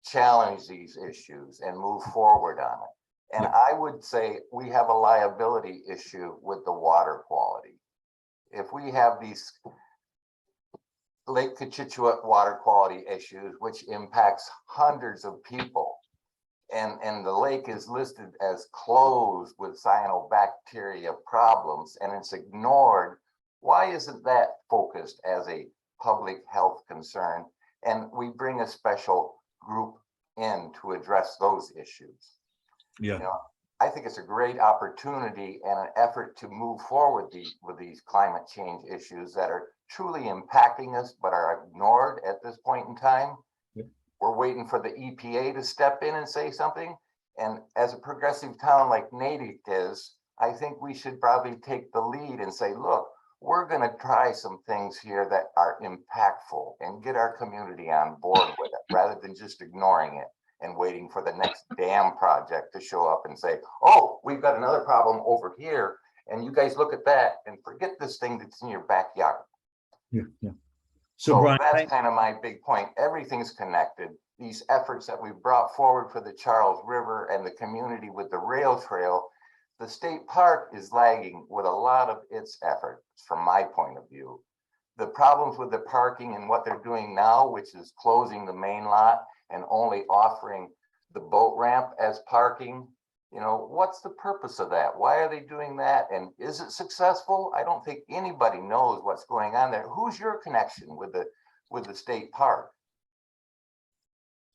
challenge these issues and move forward on it. And I would say we have a liability issue with the water quality. If we have these Lake Constituent water quality issues, which impacts hundreds of people, and the lake is listed as closed with cyanobacteria problems, and it's ignored, why isn't that focused as a public health concern? And we bring a special group in to address those issues. Yeah. I think it's a great opportunity and an effort to move forward with these climate change issues that are truly impacting us, but are ignored at this point in time. Yep. We're waiting for the EPA to step in and say something. And as a progressive town like Natick is, I think we should probably take the lead and say, look, we're going to try some things here that are impactful and get our community on board with it rather than just ignoring it and waiting for the next dam project to show up and say, oh, we've got another problem over here. And you guys look at that and forget this thing that's in your backyard. Yeah. So Brian, that's kind of my big point. Everything's connected. These efforts that we brought forward for the Charles River and the community with the rail trail, the state park is lagging with a lot of its efforts from my point of view. The problems with the parking and what they're doing now, which is closing the main lot and only offering the boat ramp as parking, you know, what's the purpose of that? Why are they doing that? And is it successful? I don't think anybody knows what's going on there. Who's your connection with the state park?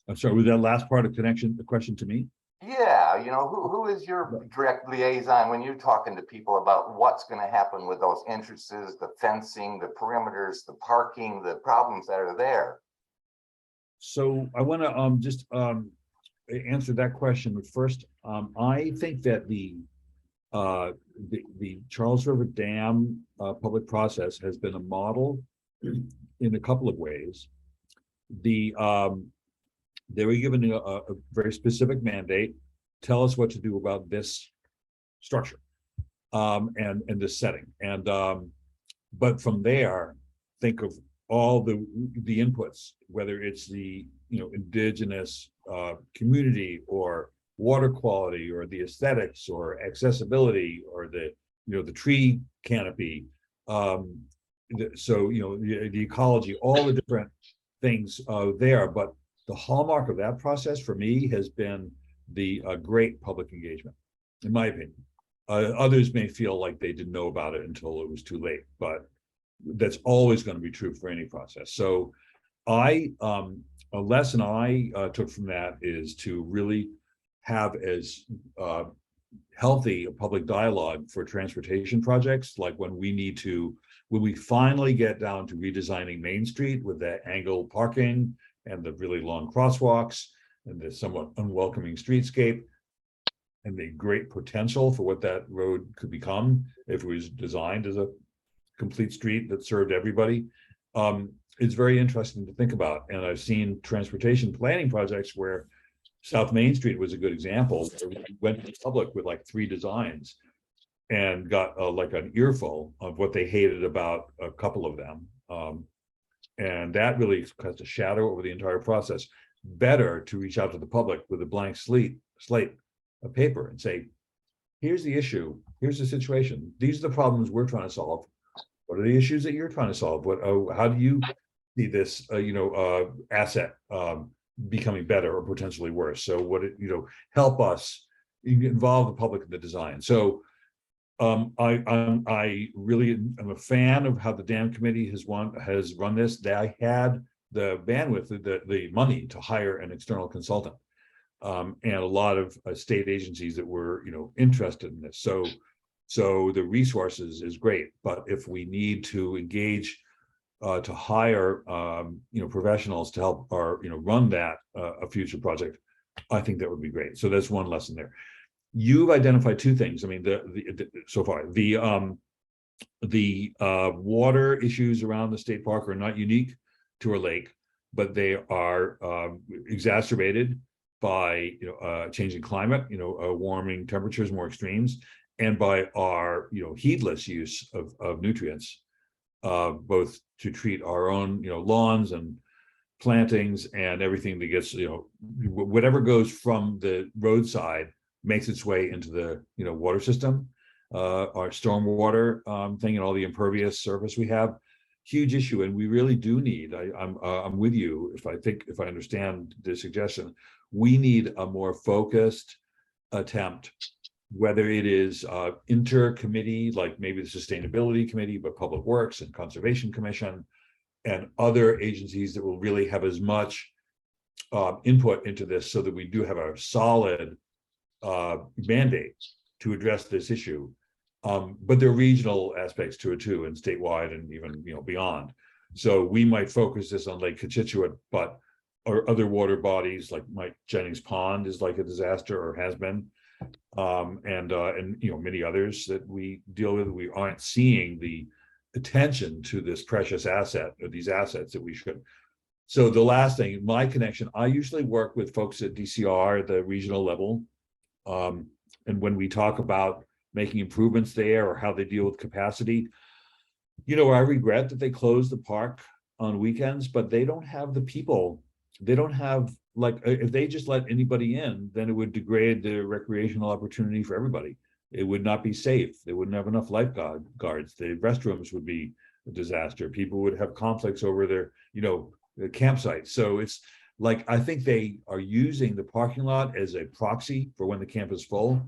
I'm sorry, was that last part of connection, the question to me? Yeah, you know, who is your direct liaison when you're talking to people about what's going to happen with those entrances, the fencing, the perimeters, the parking, the problems that are there? So I want to just answer that question. But first, I think that the Charles River Dam public process has been a model in a couple of ways. They were given a very specific mandate. Tell us what to do about this structure and this setting. And but from there, think of all the inputs, whether it's the indigenous community or water quality or the aesthetics or accessibility or the tree canopy. The ecology, all the different things there. But the hallmark of that process for me has been the great public engagement, in my opinion. Others may feel like they didn't know about it until it was too late, but that's always going to be true for any process. So a lesson I took from that is to really have as healthy a public dialogue for transportation projects, like when we finally get down to redesigning Main Street with that angled parking and the really long crosswalks and the somewhat unwelcoming streetscape and the great potential for what that road could become if it was designed as a complete street that served everybody. It's very interesting to think about. And I've seen transportation planning projects where South Main Street was a good example. We went to the public with like 3 designs and got like an earful of what they hated about a couple of them. And that really cast a shadow over the entire process. Better to reach out to the public with a blank slate of paper and say, here's the issue, here's the situation, these are the problems we're trying to solve. What are the issues that you're trying to solve? How do you see this asset becoming better or potentially worse? So help us involve the public in the design. So I really am a fan of how the dam committee has run this. They had the bandwidth, the money to hire an external consultant, and a lot of state agencies that were interested in this. So the resources is great, but if we need to engage to hire professionals to help run that a future project, I think that would be great. So that's one lesson there. You've identified 2 things. I mean, so far the water issues around the state park are not unique to our lake, but they are exacerbated by changing climate, warming temperatures, more extremes, and by our heedless use of nutrients, both to treat our own lawns and plantings and everything that gets whatever goes from the roadside makes its way into the water system, our stormwater thing and all the impervious surface we have. Huge issue, and we really do need. I'm with you. If I understand the suggestion, we need a more focused attempt, whether it is inter-committee, like maybe the Sustainability Committee, but Public Works and Conservation Commission, and other agencies that will really have as much input into this, so that we do have a solid mandate to address this issue. But there are regional aspects to it too, and statewide, and even beyond. So we might focus this on Lake Constituent, but or other water bodies like Mike Jennings Pond is like a disaster or has been. And you know, many others that we deal with, we aren't seeing the attention to this precious asset or these assets that we should. So the last thing, my connection, I usually work with folks at DCR at the regional level. And when we talk about making improvements there or how they deal with capacity, you know, I regret that they closed the park on weekends, but they don't have the people. They don't have, like, if they just let anybody in, then it would degrade the recreational opportunity for everybody. It would not be safe. They wouldn't have enough lifeguards. The restrooms would be a disaster. People would have conflicts over their, you know, the campsite. So it's like, I think they are using the parking lot as a proxy for when the camp is full.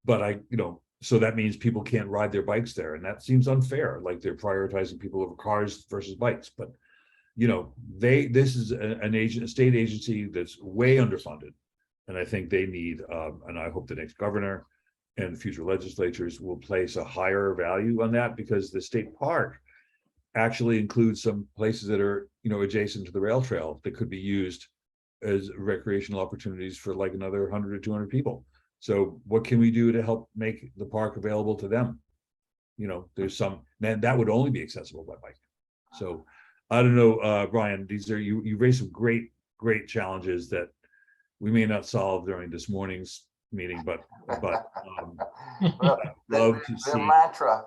But you know, so that means people can't ride their bikes there. And that seems unfair. Like they're prioritizing people over cars versus bikes. But, you know, this is a state agency that's way underfunded. And I think they need, and I hope the next governor and future legislatures will place a higher value on that, because the state park actually includes some places that are, you know, adjacent to the rail trail that could be used as recreational opportunities for like another 100 or 200 people. So what can we do to help make the park available to them? You know, there's some, man, that would only be accessible by bike. So I don't know, Brian, these are, you raised some great challenges that we may not solve during this morning's meeting, but Well, love to the see. mantra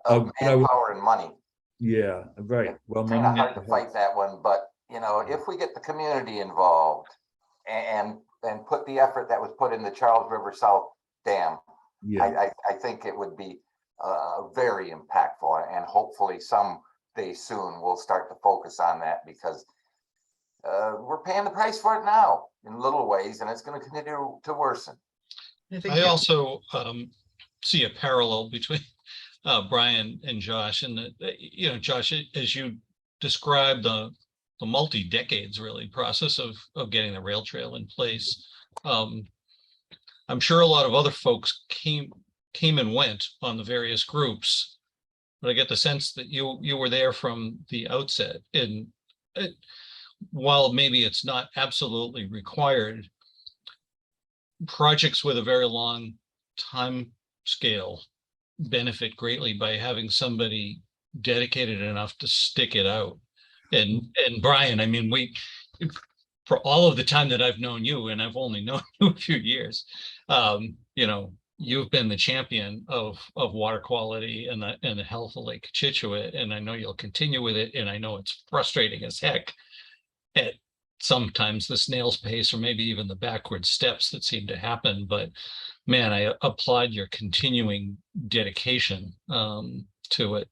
of manpower and money. Yeah, right. Well, Kind of hard to fight that one, but you know, if we get the community involved and put the effort that was put in the Charles River South Dam, yeah, I think it would be very impactful, and hopefully someday soon we'll start to focus on that, because we're paying the price for it now in little ways, and it's going to continue to worsen. I also see a parallel between Brian and Josh, and you know, Josh, as you described the multi-decades really process of getting the rail trail in place. I'm sure a lot of other folks came and went on the various groups, but I get the sense that you were there from the outset. And while maybe it's not absolutely required, projects with a very long time scale benefit greatly by having somebody dedicated enough to stick it out. And Brian, I mean, for all of the time that I've known you, and I've only known you a few years, you know, you've been the champion of water quality and the health of Lake Constituent, and I know you'll continue with it. And I know it's frustrating as heck at sometimes the snail's pace, or maybe even the backward steps that seem to happen. But man, I applaud your continuing dedication to it.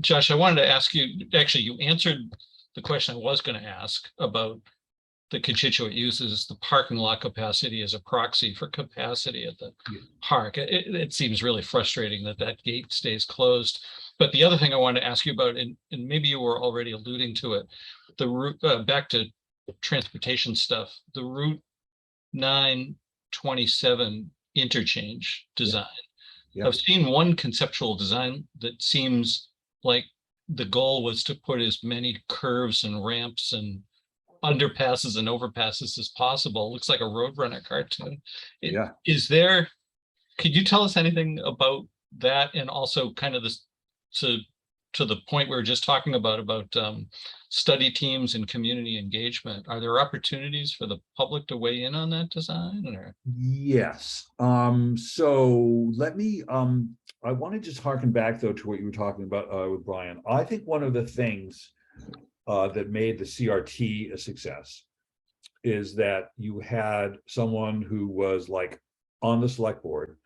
Josh, I wanted to ask you, actually, you answered the question I was going to ask about the Constituent uses the parking lot capacity as a proxy for capacity at the park. It seems really frustrating that gate stays closed. But the other thing I wanted to ask you about, and maybe you were already alluding to it, the route back to transportation stuff, the Route 927 interchange design. Yeah. I've seen one conceptual design that seems like the goal was to put as many curves and ramps and underpasses and overpasses as possible. Looks like a Roadrunner cartoon. Yeah. Could you tell us anything about that, and also kind of this to the point we were just talking about study teams and community engagement? Are there opportunities for the public to weigh in on that design? Or? Yes. So let me, I want to just harken back though to what you were talking about with Brian. I think one of the things that made the CRT a success is that you had someone who was like on the select board,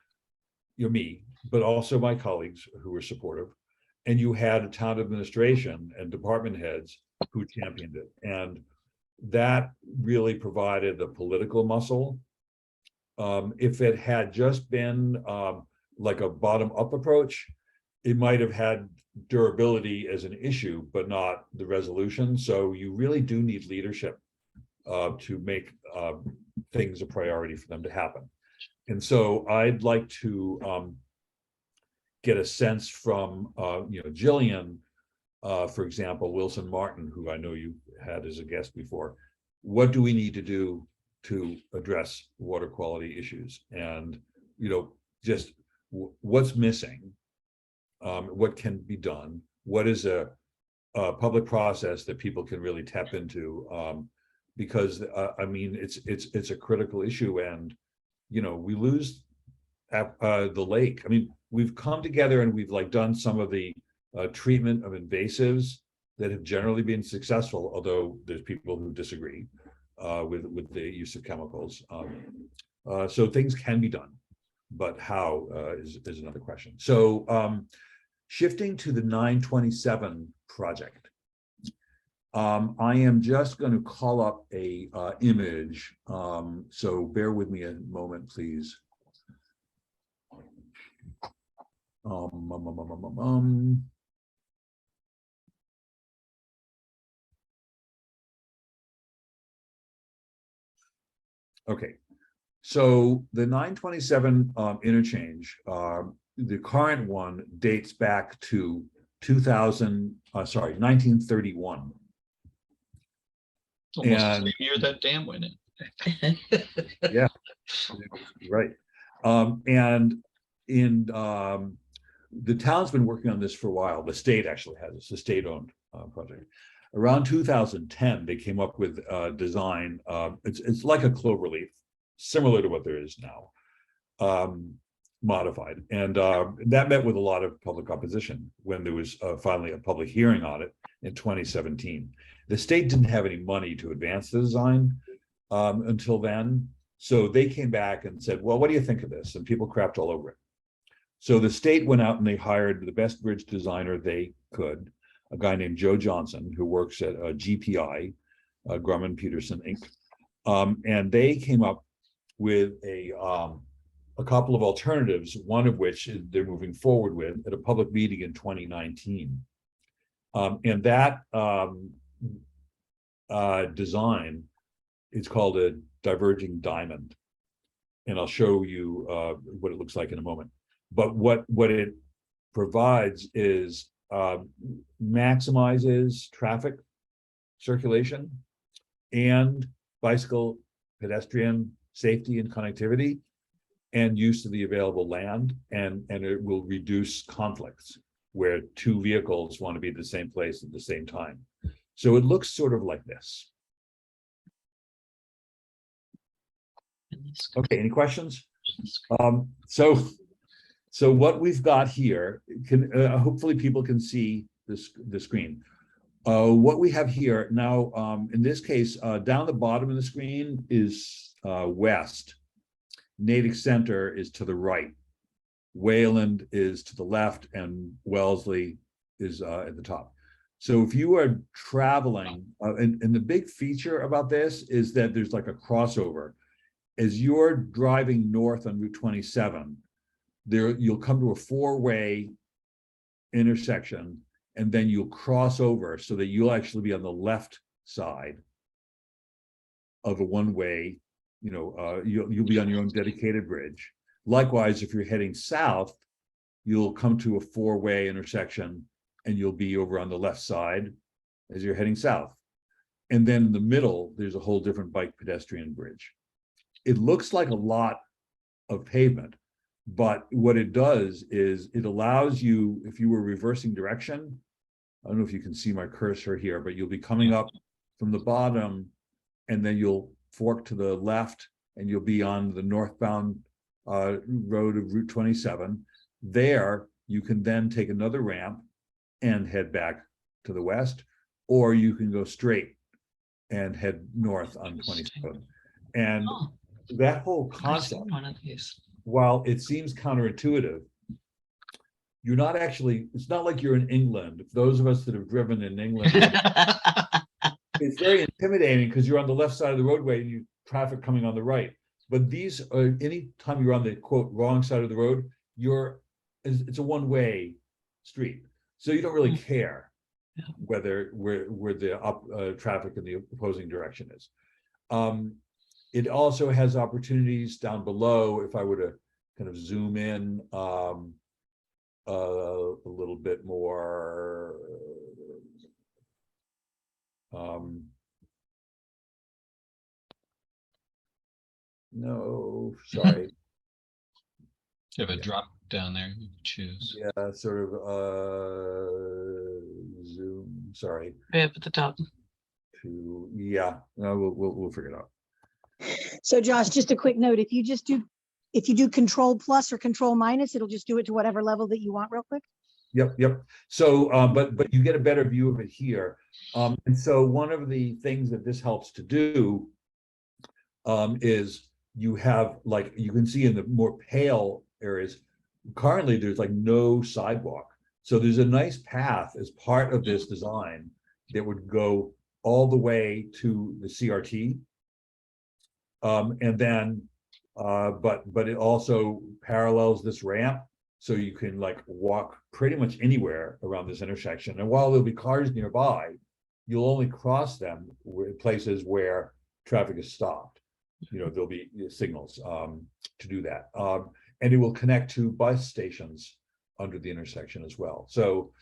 you know, me, but also my colleagues who were supportive. And you had a town administration and department heads who championed it. And that really provided the political muscle. If it had just been like a bottom-up approach, it might have had durability as an issue, but not the resolution. So you really do need leadership to make things a priority for them to happen. And so I'd like to get a sense from you know, Jillian, For example, Wilson Martin, who I know you had as a guest before, what do we need to do to address water quality issues? And, just what's missing? What can be done? What is a public process that people can really tap into? Because I mean, it's a critical issue, and we lose the lake. I mean, we've come together and we've done some of the treatment of invasives that have generally been successful, although there's people who disagree with the use of chemicals. So things can be done, but how is another question. So shifting to the 927 project. I am just going to call up a image. So bear with me a moment, please. Okay, so the 927 interchange, the current one dates back to 1931. Almost the And- same year that dam went in. Yeah, right. And in the town's been working on this for a while. The state actually has. It's a state-owned project. Around 2010, they came up with a design. It's like a cloverleaf, similar to what there is now, modified. And that met with a lot of public opposition when there was finally a public hearing on it in 2017. The state didn't have any money to advance the design until then. So they came back and said, well, what do you think of this? And people crapped all over it. So the state went out and they hired the best bridge designer they could, a guy named Joe Johnson, who works at GPI, Grumman Peterson Inc. And they came up with a couple of alternatives, one of which they're moving forward with at a public meeting in 2019. And that design is called a Diverging Diamond. And I'll show you what it looks like in a moment. But what it provides is maximizes traffic circulation and bicycle pedestrian safety and connectivity and use of the available land, and it will reduce conflicts where two vehicles want to be at the same place at the same time. So it looks sort of like this. Okay, any questions? So what we've got here, hopefully people can see the screen. What we have here now, in this case, down the bottom of the screen is west. Natick Center is to the right. Wayland is to the left, and Wellesley is at the top. So if you are traveling, and the big feature about this is that there's like a crossover. As you're driving north on Route 27, you'll come to a four-way intersection, and then you'll cross over so that you'll actually be on the left side of a one-way, you'll be on your own dedicated bridge. Likewise, if you're heading south, you'll come to a four-way intersection and you'll be over on the left side as you're heading south. And then in the middle, there's a whole different bike pedestrian bridge. It looks like a lot of pavement, but what it does is it allows you, if you were reversing direction, I don't know if you can see my cursor here, but you'll be coming up from the bottom and then you'll fork to the left and you'll be on the northbound road of Route 27. There, you can then take another ramp and head back to the west, or you can go straight and head north on 27. And that whole concept, One of these. while it seems counterintuitive, you're not actually, it's not like you're in England. Those of us that have driven in England, it's very intimidating because you're on the left side of the roadway and you traffic coming on the right. But these are, anytime you're on the quote wrong side of the road, it's a one-way street. So you don't really care whether where the traffic in the opposing direction is. It also has opportunities down below. If I were to kind of zoom in a little bit more, No, sorry. You have a drop down there, you can choose. Yeah, sort of zoom, sorry. Way up at the top. To yeah, no, we'll figure it out. So Josh, just a quick note, if you do control plus or control minus, it'll just do it to whatever level that you want real quick. Yep. So but you get a better view of it here. And so one of the things that this helps to do is you have, like, you can see in the more pale areas, currently there's like no sidewalk. So there's a nice path as part of this design that would go all the way to the CRT. And then, but it also parallels this ramp, so you can like walk pretty much anywhere around this intersection. And while there'll be cars nearby, you'll only cross them with places where traffic is stopped. You know, there'll be signals to do that. And it will connect to bus stations under the intersection as well. So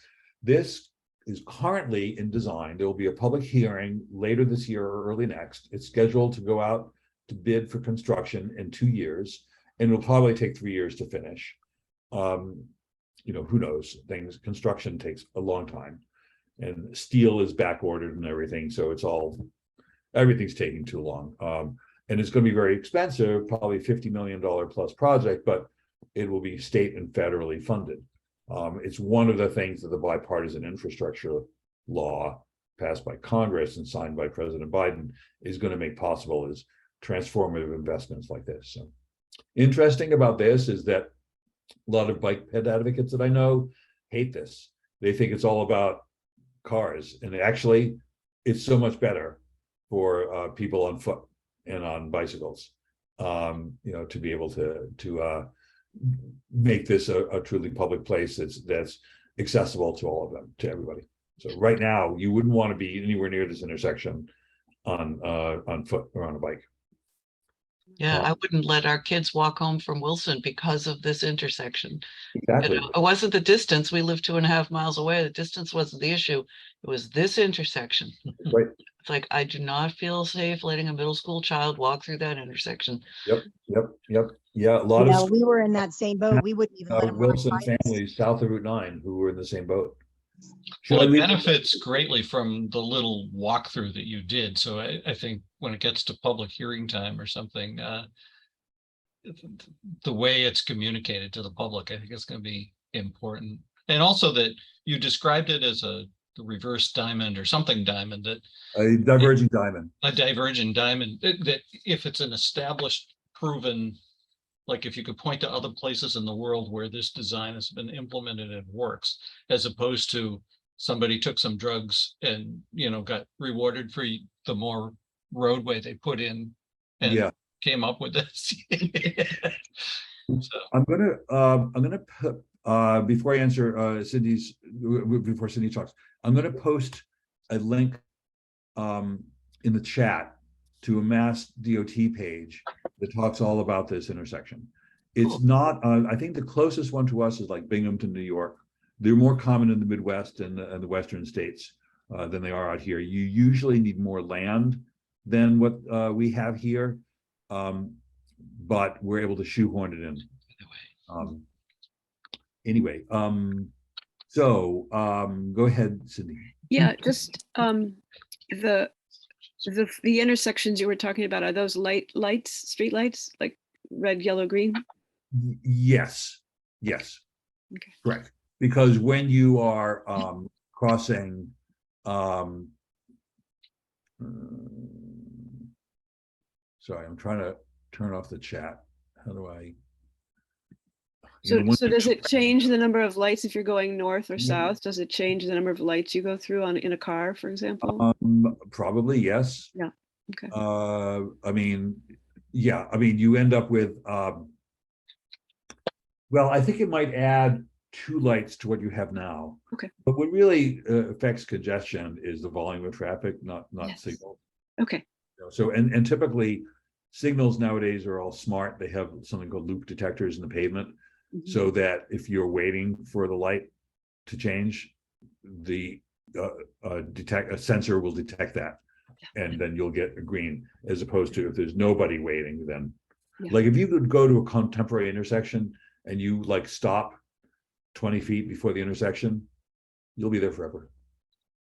this is currently in design. There will be a public hearing later this year or early next. It's scheduled to go out to bid for construction in 2 years, and it'll probably take 3 years to finish. You know, who knows? Construction takes a long time, and steel is back ordered and everything, so everything's taking too long. And it's going to be very expensive, probably $50 million plus project, but it will be state and federally funded. It's one of the things that the bipartisan infrastructure law passed by Congress and signed by President Biden is going to make possible, is transformative investments like this. So interesting about this is that a lot of bike ped advocates that I know hate this. They think it's all about cars, and actually it's so much better for people on foot and on bicycles, you know, to be able to make this a truly public place that's accessible to all of them, to everybody. So right now you wouldn't want to be anywhere near this intersection on foot or on a bike. Yeah, I wouldn't let our kids walk home from Wilson because of this intersection. Exactly. It wasn't the distance. We live 2.5 miles away. The distance wasn't the issue. It was this intersection. Right. It's like, I do not feel safe letting a middle school child walk through that intersection. Yep. Yeah, a lot You know, of we were in that same boat. We wouldn't even let them ride Wilson bikes. families south of Route 9 who were in the same boat. Well, it leave benefits greatly from the little walkthrough that you did. So I think when it gets to public hearing time or something, the way it's communicated to the public, I think it's going to be important. And also that you described it as the reverse diamond or something diamond, that a diverging diamond. a diverging diamond, that if it's an established, proven, like if you could point to other places in the world where this design has been implemented and works, as opposed to somebody took some drugs and, you know, got rewarded for the more roadway they put in and came up with this. So. I'm gonna put before I answer before Cindy talks, I'm gonna post a link in the chat to a Mass DOT page that talks all about this intersection. It's not, I think the closest one to us is like Binghamton, New York. They're more common in the Midwest and the Western states than they are out here. You usually need more land than what we have here, but we're able to shoehorn it in. Anyway, so go ahead, Cindy. Yeah, just the intersections you were talking about, are those street lights, like red, yellow, green? Yes. Okay. Correct. Because when you are crossing sorry, I'm trying to turn off the chat. How do I? So does it change the number of lights if you're going north or south? Does it change the number of lights you go through in a car, for example? Probably, yes. Yeah. Okay. I mean, yeah. I mean, you end up with well, I think it might add 2 lights to what you have now. Okay. But what really affects congestion is the volume of traffic, not signal. Okay. So and typically signals nowadays are all smart. They have something called loop detectors in the pavement. So that if you're waiting for the light to change, the a sensor will detect that, and then you'll get a green, as opposed to if there's nobody waiting, then Yeah. like if you could go to a contemporary intersection and you like stop 20 feet before the intersection, you'll be there forever.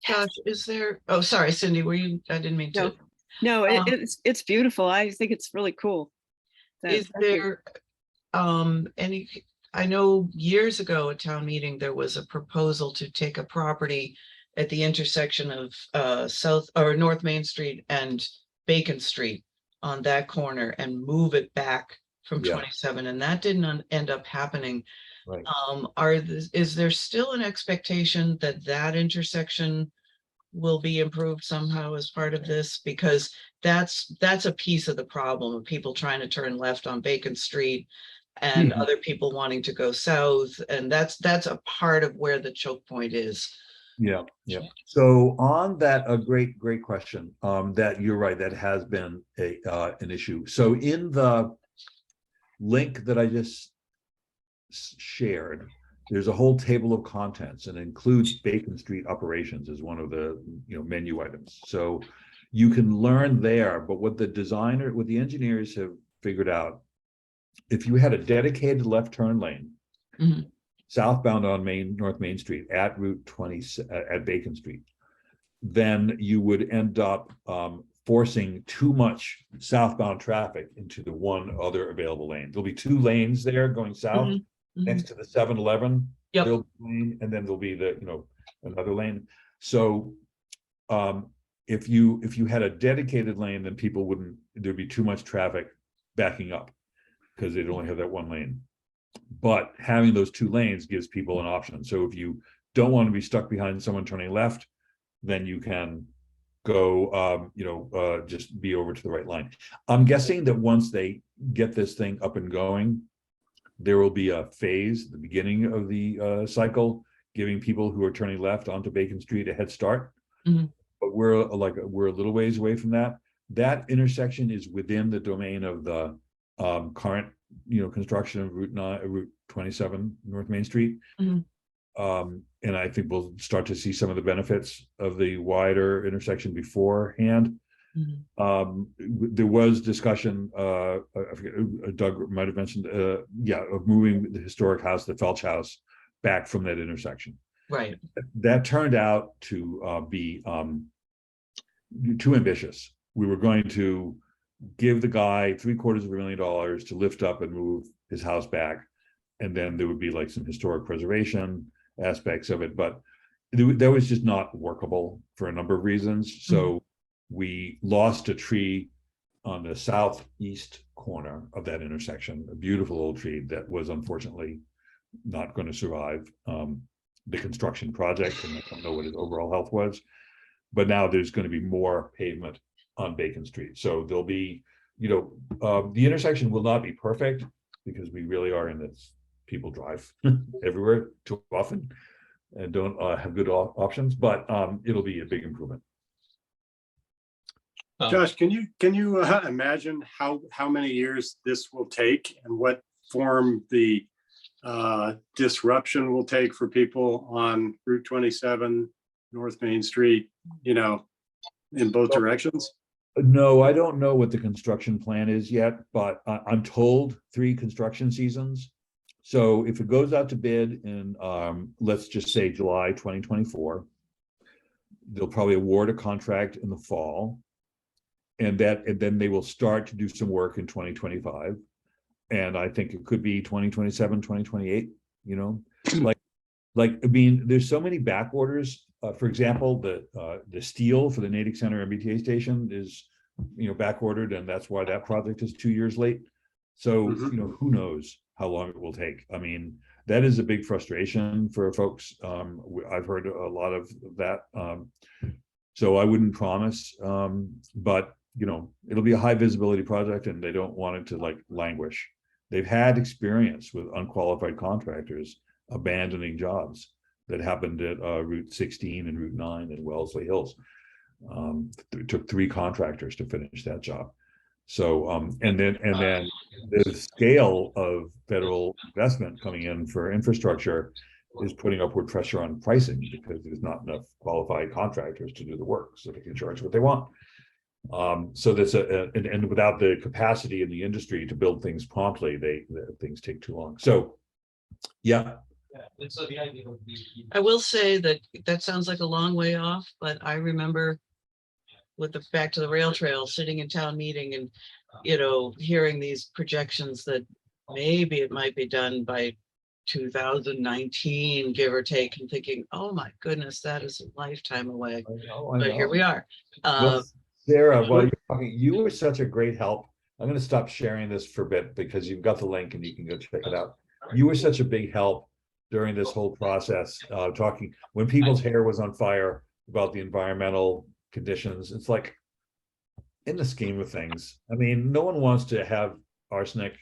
Josh, is there, oh, sorry, Cindy, I didn't mean No, to. no, Um, it's beautiful. I think it's really cool. Is Thank you. there, any, I know years ago at town meeting, there was a proposal to take a property at the intersection of South or North Main Street and Bacon Street on that corner and move it back from Yeah. 27, and that didn't end up happening. Right. Is there still an expectation that that intersection will be improved somehow as part of this? Because that's a piece of the problem of people trying to turn left on Bacon Street and Mhm. other people wanting to go south, and that's a part of where the choke point is. Yeah. So on that, a great question. That you're right, that has been an issue. So in the link that I just shared, there's a whole table of contents and includes Bacon Street operations as one of the menu items. So you can learn there, but what the engineers have figured out, if you had a dedicated left turn lane Mhm. southbound on North Main Street at Route 20 at Bacon Street, then you would end up forcing too much southbound traffic into the one other available lane. There'll be two lanes there going south. Mhm. Mhm. Next to the 7-Eleven, Yep. there'll be a lane, and then there'll be another lane. So if you had a dedicated lane, then there'd be too much traffic backing up because they'd only have that one lane. But having those two lanes gives people an option. So if you don't want to be stuck behind someone turning left, then you can go just be over to the right line. I'm guessing that once they get this thing up and going, there will be a phase at the beginning of the cycle, giving people who are turning left onto Bacon Street a head start. Mhm. But we're a little ways away from that. That intersection is within the domain of the current construction of Route 27 North Main Street. Mhm. And I think we'll start to see some of the benefits of the wider intersection beforehand. Mhm. There was discussion, I forget, Doug might have mentioned, of moving the historic house, the Felch House, back from that intersection. Right. That turned out to be too ambitious. We were going to give the guy $750,000 to lift up and move his house back, and then there would be like some historic preservation aspects of it, but that was just not workable for a number of reasons. So we lost a tree on the southeast corner of that intersection, a beautiful old tree that was unfortunately not going to survive the construction project, and I don't know what his overall health was. But now there's going to be more pavement on Bacon Street. So there'll be, the intersection will not be perfect because we really are in this, people drive everywhere too often and don't have good options, but it'll be a big improvement. Josh, can you imagine how many years this will take and what form the disruption will take for people on Route 27 North Main Street, in both directions? No, I don't know what the construction plan is yet, but I'm told 3 construction seasons. So if it goes out to bid in, let's just say July 2024, they'll probably award a contract in the fall. And then they will start to do some work in 2025. And I think it could be 2027, 2028, I mean, there's so many back orders. For example, the steel for the Natick Center MBTA station is, back ordered, and that's why that project is 2 years late. So, who knows how long it will take. I mean, that is a big frustration for folks. I've heard a lot of that. So I wouldn't promise, but it'll be a high visibility project, and they don't want it to languish. They've had experience with unqualified contractors abandoning jobs that happened at Route 16 and Route 9 in Wellesley Hills. It took 3 contractors to finish that job. So and then the scale of federal investment coming in for infrastructure is putting upward pressure on pricing because there's not enough qualified contractors to do the work, so they can charge what they want. So that's and without the capacity in the industry to build things promptly, things take too long. So, yeah. And so the idea would be. I will say that that sounds like a long way off, but I remember with the back to the rail trail, sitting in town meeting and, you know, hearing these projections that maybe it might be done by 2019, give or take, and thinking, oh my goodness, that is a lifetime away. But here we are. Well, Sarah, while you're talking, you were such a great help. I'm going to stop sharing this for a bit because you've got the link and you can go check it out. You were such a big help during this whole process, talking when people's hair was on fire about the environmental conditions. It's like, in the scheme of things, I mean, no one wants to have arsenic,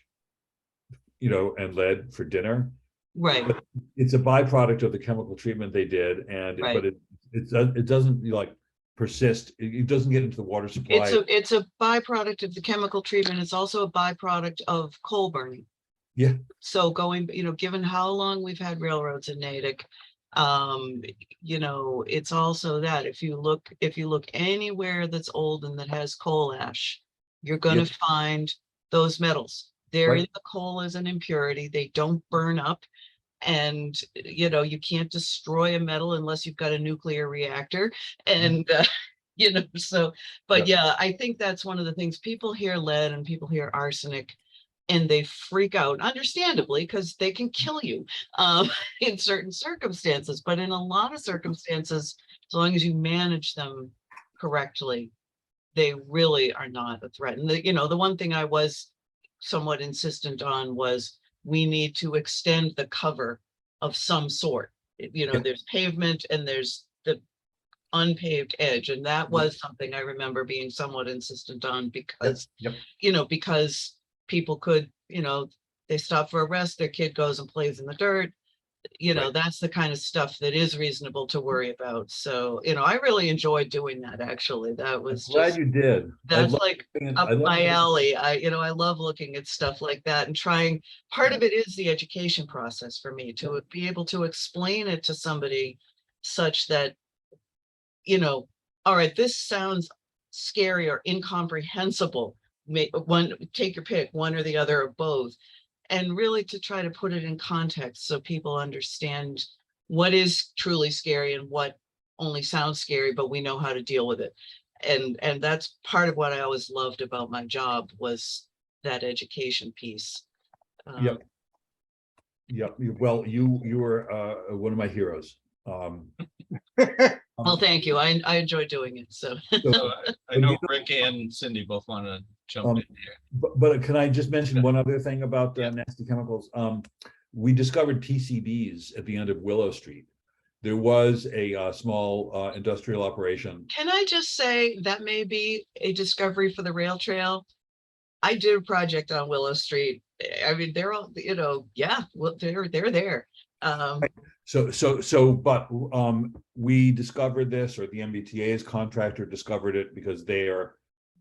you know, and lead for dinner. Right. But it's a byproduct of the chemical treatment they did, and Right. but it doesn't like persist. It doesn't get into the water supply. It's a byproduct of the chemical treatment. It's also a byproduct of coal burning. Yeah. So going, you know, given how long we've had railroads in Natick, you know, it's also that if you look anywhere that's old and that has coal ash, you're going to find those metals. They're Right. in the coal as an impurity. They don't burn up. And, you know, you can't destroy a metal unless you've got a nuclear reactor. And, you know, so, but yeah, I think that's one of the things. People hear lead and people hear arsenic and they freak out, understandably, because they can kill you in certain circumstances. But in a lot of circumstances, as long as you manage them correctly, they really are not a threat. And you know, the one thing I was somewhat insistent on was we need to extend the cover of some sort. You know, there's pavement and there's the unpaved edge. And that was something I remember being somewhat insistent on because, you know, because people could, you know, they stop for a rest, their kid goes and plays in the dirt. You know, that's the kind of stuff that is reasonable to worry about. So, you know, I really enjoyed doing that. Actually, that was Glad you did. That's like up my alley. You know, I love looking at stuff like that and trying. Part of it is the education process for me to be able to explain it to somebody such that, you know, all right, this sounds scary or incomprehensible. Take your pick, one or the other or both. And really to try to put it in context so people understand what is truly scary and what only sounds scary, but we know how to deal with it. And that's part of what I always loved about my job was that education piece. Yep. Well, you were one of my heroes. Well, thank you. I enjoy doing it. So I know Rick and Cindy both want to jump in here. But can I just mention one other thing about nasty chemicals? We discovered PCBs at the end of Willow Street. There was a small industrial operation. Can I just say that may be a discovery for the rail trail? I did a project on Willow Street. I mean, they're all, you know, well, they're there. But we discovered this, or the MBTA's contractor discovered it because they are,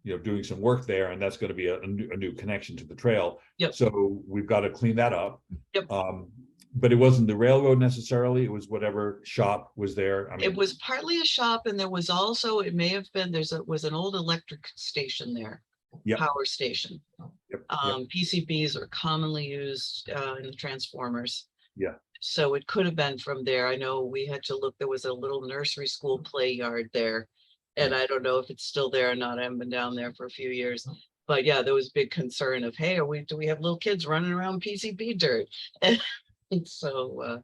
you know, doing some work there, and that's going to be a new connection to the trail. So we've got to clean that up. But it wasn't the railroad necessarily. It was whatever shop was there. I mean, it was partly a shop, and there was also, it may have been, was an old electric station there. Power station. PCBs are commonly used in the transformers. So it could have been from there. I know we had to look, there was a little nursery school play yard there. And I don't know if it's still there or not. I haven't been down there for a few years. But yeah, there was big concern of, hey, do we have little kids running around PCB dirt? And so,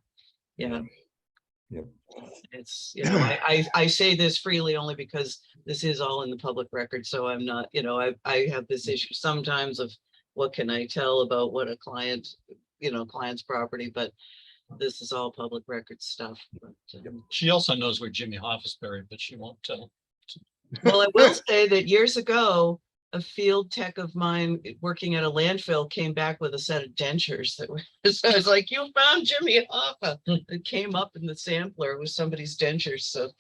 it's, you know, I say this freely only because this is all in the public record. So I'm not, you know, I have this issue sometimes of what can I tell about what a client, you know, client's property, but this is all public record stuff. But, she also knows where Jimmy Hoff is buried, but she won't tell. Well, I will say that years ago, a field tech of mine working at a landfill came back with a set of dentures that were, so I was like, you found Jimmy Hoffa. It came up in the sampler. It was somebody's dentures. So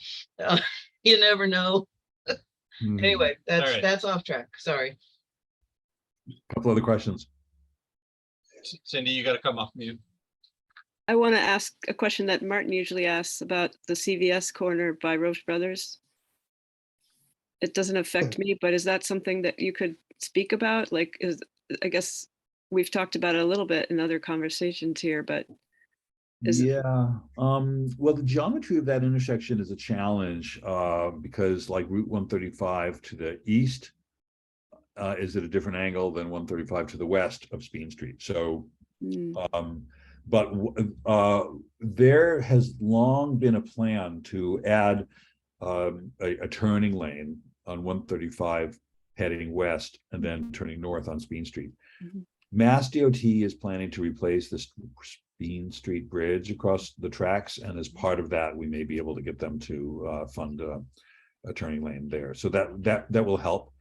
you never know. Anyway, that's off track. Sorry. A couple other questions. Cindy, you got to come off mute. I want to ask a question that Martin usually asks about the CVS corner by Roche Brothers. It doesn't affect me, but is that something that you could speak about? Like, I guess we've talked about it a little bit in other conversations here, but is it? Yeah, well, the geometry of that intersection is a challenge, because like Route 135 to the east is at a different angle than 135 to the west of Speen Street. So, but there has long been a plan to add a turning lane on 135 heading west and then turning north on Speen Street. Mass DOT is planning to replace the Speen Street Bridge across the tracks, and as part of that, we may be able to get them to fund a turning lane there. So that will help.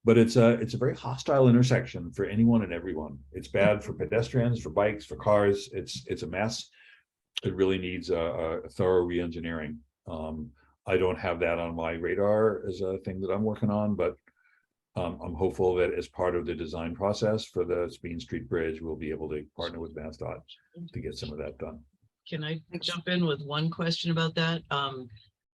But it's a very hostile intersection for anyone and everyone. It's bad for pedestrians, for bikes, for cars. It's a mess. It really needs a thorough re-engineering. I don't have that on my radar as a thing that I'm working on, but I'm hopeful that as part of the design process for the Speen Street Bridge, we'll be able to partner with MassDOT to get some of that done. Can I jump in with one question about that?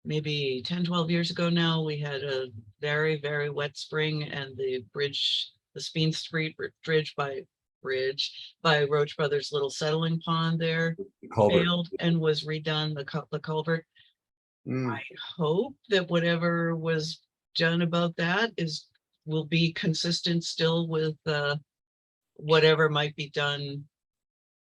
Maybe 10, 12 years ago now, we had a very, very wet spring, and the bridge, the Speen Street Bridge by Roche Brothers little settling pond there failed and was redone, the culvert. I hope that whatever was done about that will be consistent still with whatever might be done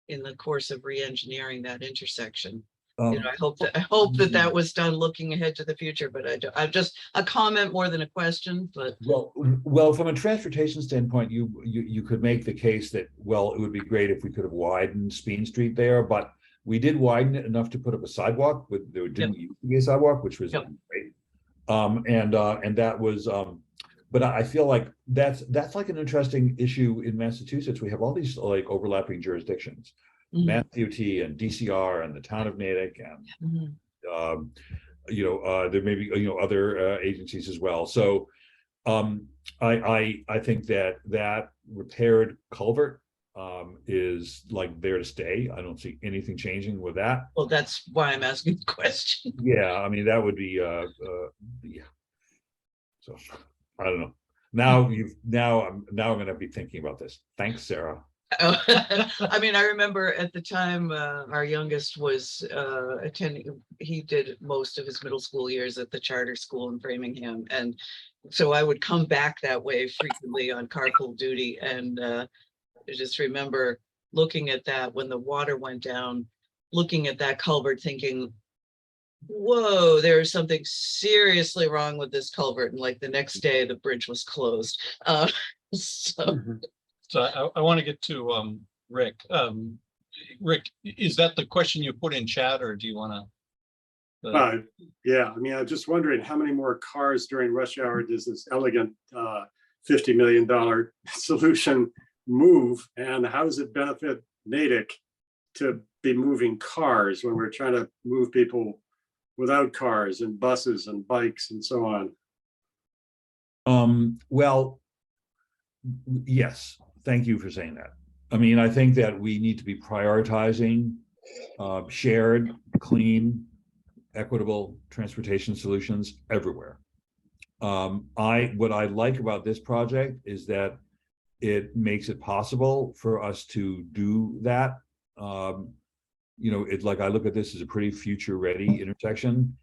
in the course of re-engineering that intersection. You know, I hope that was done looking ahead to the future, but I'm just a comment more than a question. But well, from a transportation standpoint, you could make the case that, well, it would be great if we could have widened Speen Street there, but we did widen it enough to put up a sidewalk. But there didn't used to be a sidewalk, which was great. And that was. But I feel like that's like an interesting issue in Massachusetts. We have all these like overlapping jurisdictions. Mass DOT and DCR and the town of Natick and there may be other agencies as well. So I think that repaired culvert is like there to stay. I don't see anything changing with that. Well, that's why I'm asking the question. Yeah, I mean that would be yeah. So I don't know. Now I'm going to be thinking about this. Thanks, Sarah. I mean, I remember at the time our youngest was attending, he did most of his middle school years at the charter school in Framingham. And so I would come back that way frequently on carpool duty. And I just remember looking at that when the water went down, looking at that culvert thinking, whoa, there's something seriously wrong with this culvert. And like the next day, the bridge was closed. So I want to get to Rick. Rick, is that the question you put in chat, or do you want to? Yeah, I mean, I'm just wondering how many more cars during rush hour does this elegant $50 million solution move, and how does it benefit Natick to be moving cars when we're trying to move people without cars and buses and bikes and so on? Well, yes. Thank you for saying that. I mean, I think that we need to be prioritizing shared, clean, equitable transportation solutions everywhere. What I like about this project is that it makes it possible for us to do that. It's like I look at this as a pretty future-ready intersection,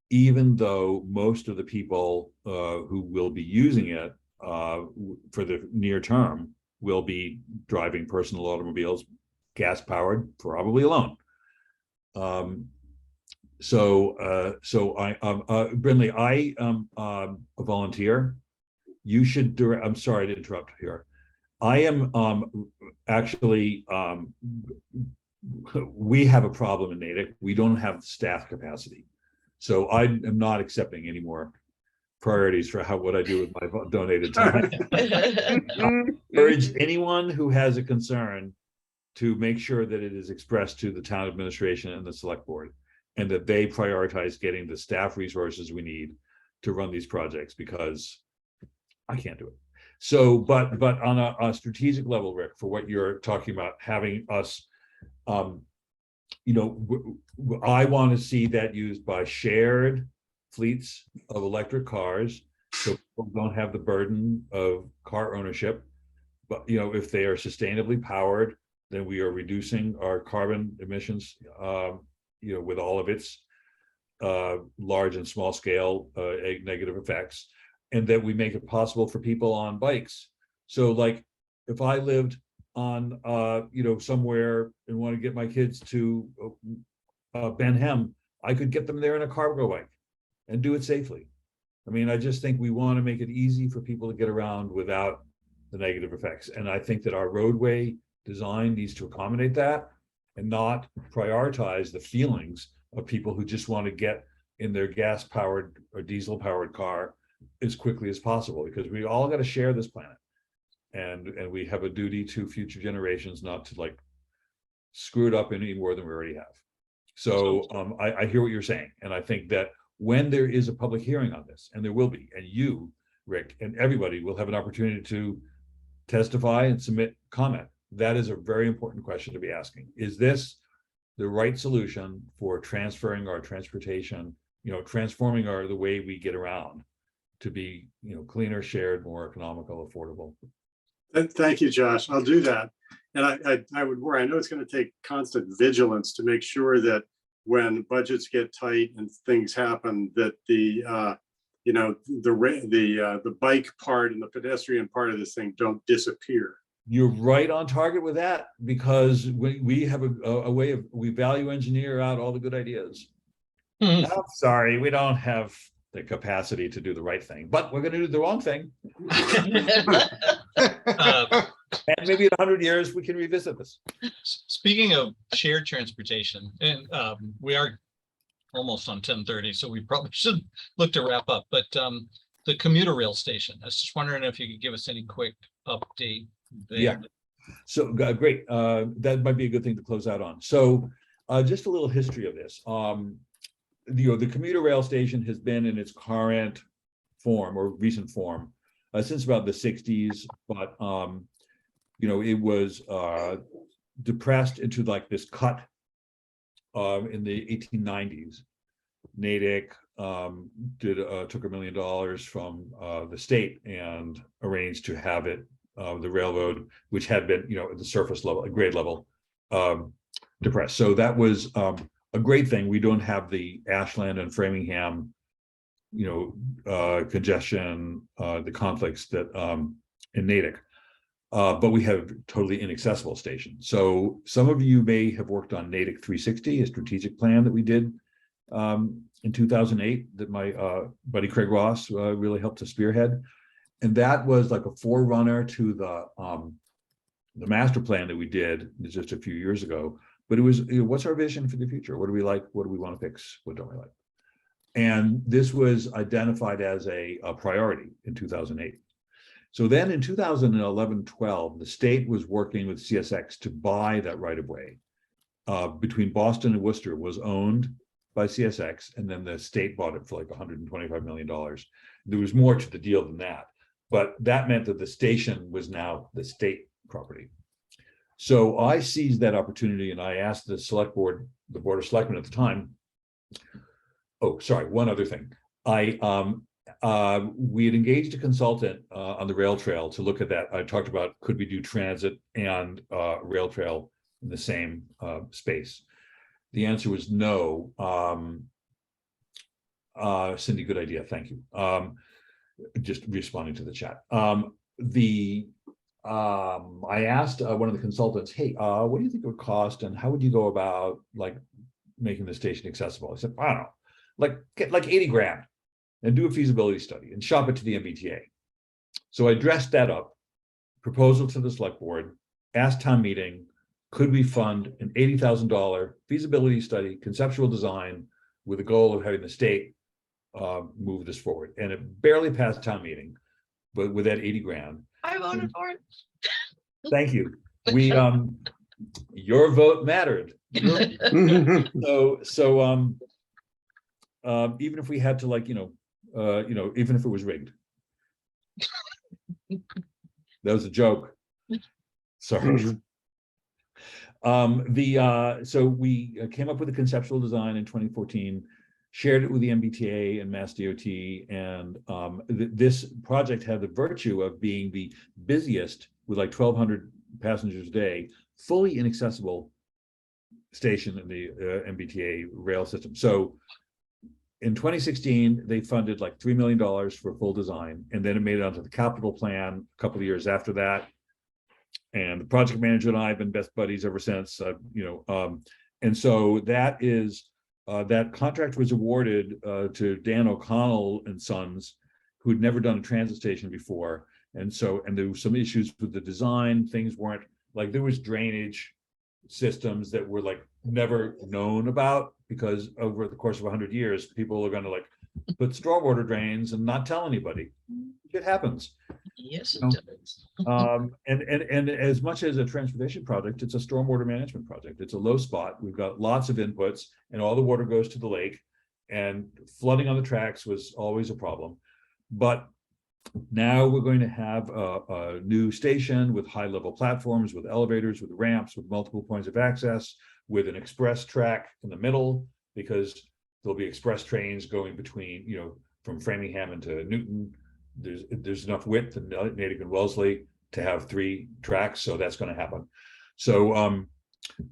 even though most of the people who will be using it for the near term will be driving personal automobiles, gas powered, probably alone. Brindley, I am a volunteer. You should do. I'm sorry to interrupt here. I am actually. We have a problem in Natick. We don't have staff capacity, so I am not accepting any more priorities for what I do with my donated time. Urge anyone who has a concern to make sure that it is expressed to the town administration and the select board, and that they prioritize getting the staff resources we need to run these projects, because I can't do it. So, but on a strategic level, Rick, for what you're talking about, having us I want to see that used by shared fleets of electric cars, so people don't have the burden of car ownership. But if they are sustainably powered, then we are reducing our carbon emissions, with all of its large and small scale negative effects, and that we make it possible for people on bikes. So like if I lived on somewhere and want to get my kids to Benham, I could get them there in a cargo bike and do it safely. I mean, I just think we want to make it easy for people to get around without the negative effects. And I think that our roadway design needs to accommodate that and not prioritize the feelings of people who just want to get in their gas powered or diesel powered car as quickly as possible, because we all got to share this planet. And we have a duty to future generations not to like screw it up any more than we already have. So I hear what you're saying. And I think that when there is a public hearing on this, and there will be, and you, Rick, and everybody will have an opportunity to testify and submit comment, that is a very important question to be asking. Is this the right solution for transferring our transportation, transforming the way we get around to be, cleaner, shared, more economical, affordable? Thank you, Josh. I'll do that. And I would worry, I know it's going to take constant vigilance to make sure that when budgets get tight and things happen, that the bike part and the pedestrian part of this thing don't disappear. You're right on target with that, because we have a way of, we value engineer out all the good ideas. I'm sorry, we don't have the capacity to do the right thing, but we're going to do the wrong thing. And maybe in 100 years we can revisit this. Speaking of shared transportation, and we are almost on 10:30, so we probably should look to wrap up. But the commuter rail station, I was just wondering if you could give us any quick update there. Yeah. So great. That might be a good thing to close out on. So just a little history of this. The commuter rail station has been in its current form or recent form since about the 60s, but it was depressed into like this cut in the 1890s. Natick took $1 million from the state and arranged to have it, the railroad, which had been, at the surface level, a grade level, depressed. So that was a great thing. We don't have the Ashland and Framingham, congestion, the conflicts that in Natick. But we have totally inaccessible stations. So some of you may have worked on Natick 360, a strategic plan that we did in 2008 that my buddy Craig Ross really helped to spearhead. And that was like a forerunner to the master plan that we did just a few years ago. But it was, what's our vision for the future? What do we like? What do we want to fix? What don't we like? And this was identified as a priority in 2008. So then in 2011-12, the state was working with CSX to buy that right of way between Boston and Worcester. Was owned by CSX, and then the state bought it for like $125 million. There was more to the deal than that, but that meant that the station was now the state property. So I seized that opportunity and I asked the select board, the board of selectmen at the time. Oh, sorry, one other thing. We had engaged a consultant on the rail trail to look at that. I talked about, could we do transit and rail trail in the same space? The answer was no. Cindy, good idea. Thank you. Just responding to the chat. I asked one of the consultants, hey, what do you think it would cost and how would you go about like making the station accessible? I said, I don't know, get like 80 grand and do a feasibility study and shop it to the MBTA. So I dressed that up, proposal to the select board, asked town meeting, could we fund an $80,000 feasibility study, conceptual design, with the goal of having the state move this forward? And it barely passed town meeting, but with that 80 grand. I voted for it. Thank you. We your vote mattered. So even if we had to even if it was rigged. That was a joke. Sorry. So we came up with a conceptual design in 2014, shared it with the MBTA and Mass DOT, and this project had the virtue of being the busiest with like 1,200 passengers a day, fully inaccessible station in the MBTA rail system. So in 2016, they funded like $3 million for full design, and then it made it onto the capital plan a couple of years after that. And the project manager and I have been best buddies ever since, and so that is, that contract was awarded to Dan O'Connell and Sons, who'd never done a transit station before. And so, and there were some issues with the design, things weren't, like there was drainage systems that were like never known about, because over the course of 100 years, people are gonna like put stormwater drains and not tell anybody. It happens. Yes, it No. does. And as much as a transportation project, it's a stormwater management project. It's a low spot. We've got lots of inputs, and all the water goes to the lake, and flooding on the tracks was always a problem. But now we're going to have a new station with high-level platforms, with elevators, with ramps, with multiple points of access, with an express track in the middle, because there'll be express trains going between, from Framingham into Newton. There's enough width in Natick and Wellesley to have 3 tracks, so that's going to happen. So,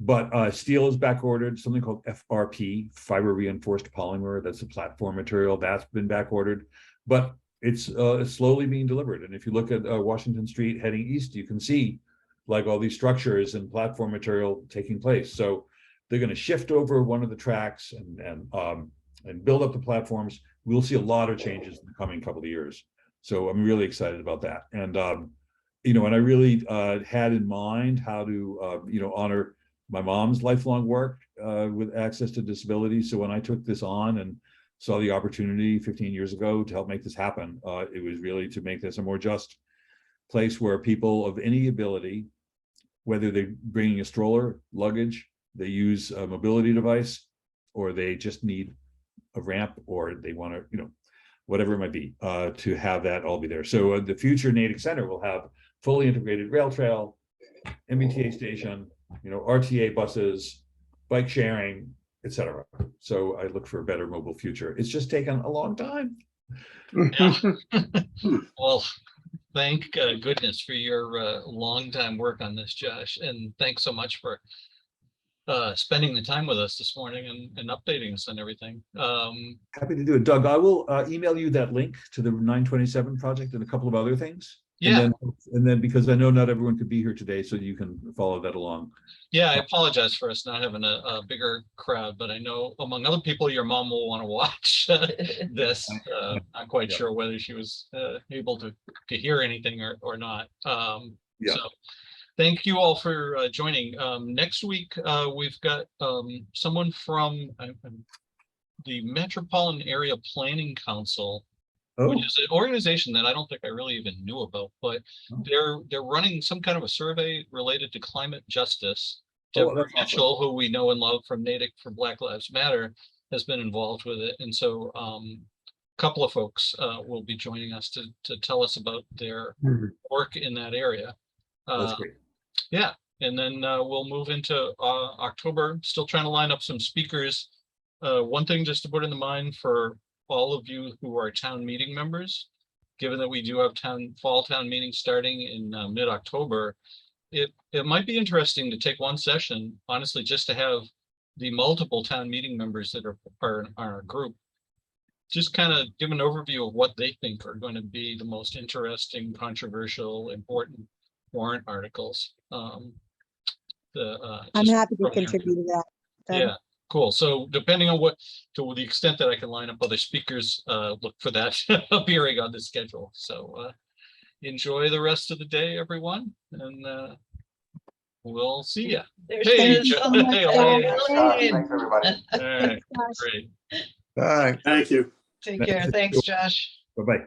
but steel is back ordered, something called FRP, fiber reinforced polymer. That's the platform material that's been back ordered, but it's slowly being delivered. And if you look at Washington Street heading east, you can see like all these structures and platform material taking place. So they're going to shift over one of the tracks and build up the platforms. We'll see a lot of changes in the coming couple of years. So I'm really excited about that. And, and I really had in mind how to, honor my mom's lifelong work with access to disability. So when I took this on and saw the opportunity 15 years ago to help make this happen, it was really to make this a more just place where people of any ability, whether they're bringing a stroller, luggage, they use a mobility device, or they just need a ramp, or they want to, whatever it might be, to have that all be there. So the future Natick Center will have fully integrated rail trail, MBTA station, RTA buses, bike sharing, etc. So I look for a better mobile future. It's just taken a long time. Yeah. Well, thank goodness for your long time work on this, Josh, and thanks so much for spending the time with us this morning and updating us on everything. Happy to do it, Doug. I will email you that link to the 927 project and a couple of other things. Yeah. And then because I know not everyone could be here today, so you can follow that along. Yeah, I apologize for us not having a bigger crowd, but I know among other people, your mom will want to watch this. Not quite sure whether she was able to hear anything or not. So thank you all for joining. Next week, we've got someone from the Metropolitan Area Planning Council, which is an organization that I don't think I really even knew about, but they're running some kind of a survey related to climate justice. Deborah Mitchell, who we know and love from Natick for Black Lives Matter, has been involved with it. And so a couple of folks will be joining us to tell us about their work in that area. That's great. Yeah, and then we'll move into October, still trying to line up some speakers. One thing just to put in the mind for all of you who are town meeting members, given that we do have fall town meetings starting in mid-October, it might be interesting to take one session, honestly, just to have the multiple town meeting members that are in our group, just kind of give an overview of what they think are going to be the most interesting, controversial, important warrant articles. I'm happy to contribute to that. Yeah. Cool. So depending on to the extent that I can line up other speakers, look for that appearing on the schedule. So enjoy the rest of the day, everyone, and we'll see you. Hey, Thanks so much, Elaine. Thanks, everybody. All right, great. All right. Thank you. Take care. Thanks, Josh. Bye-bye.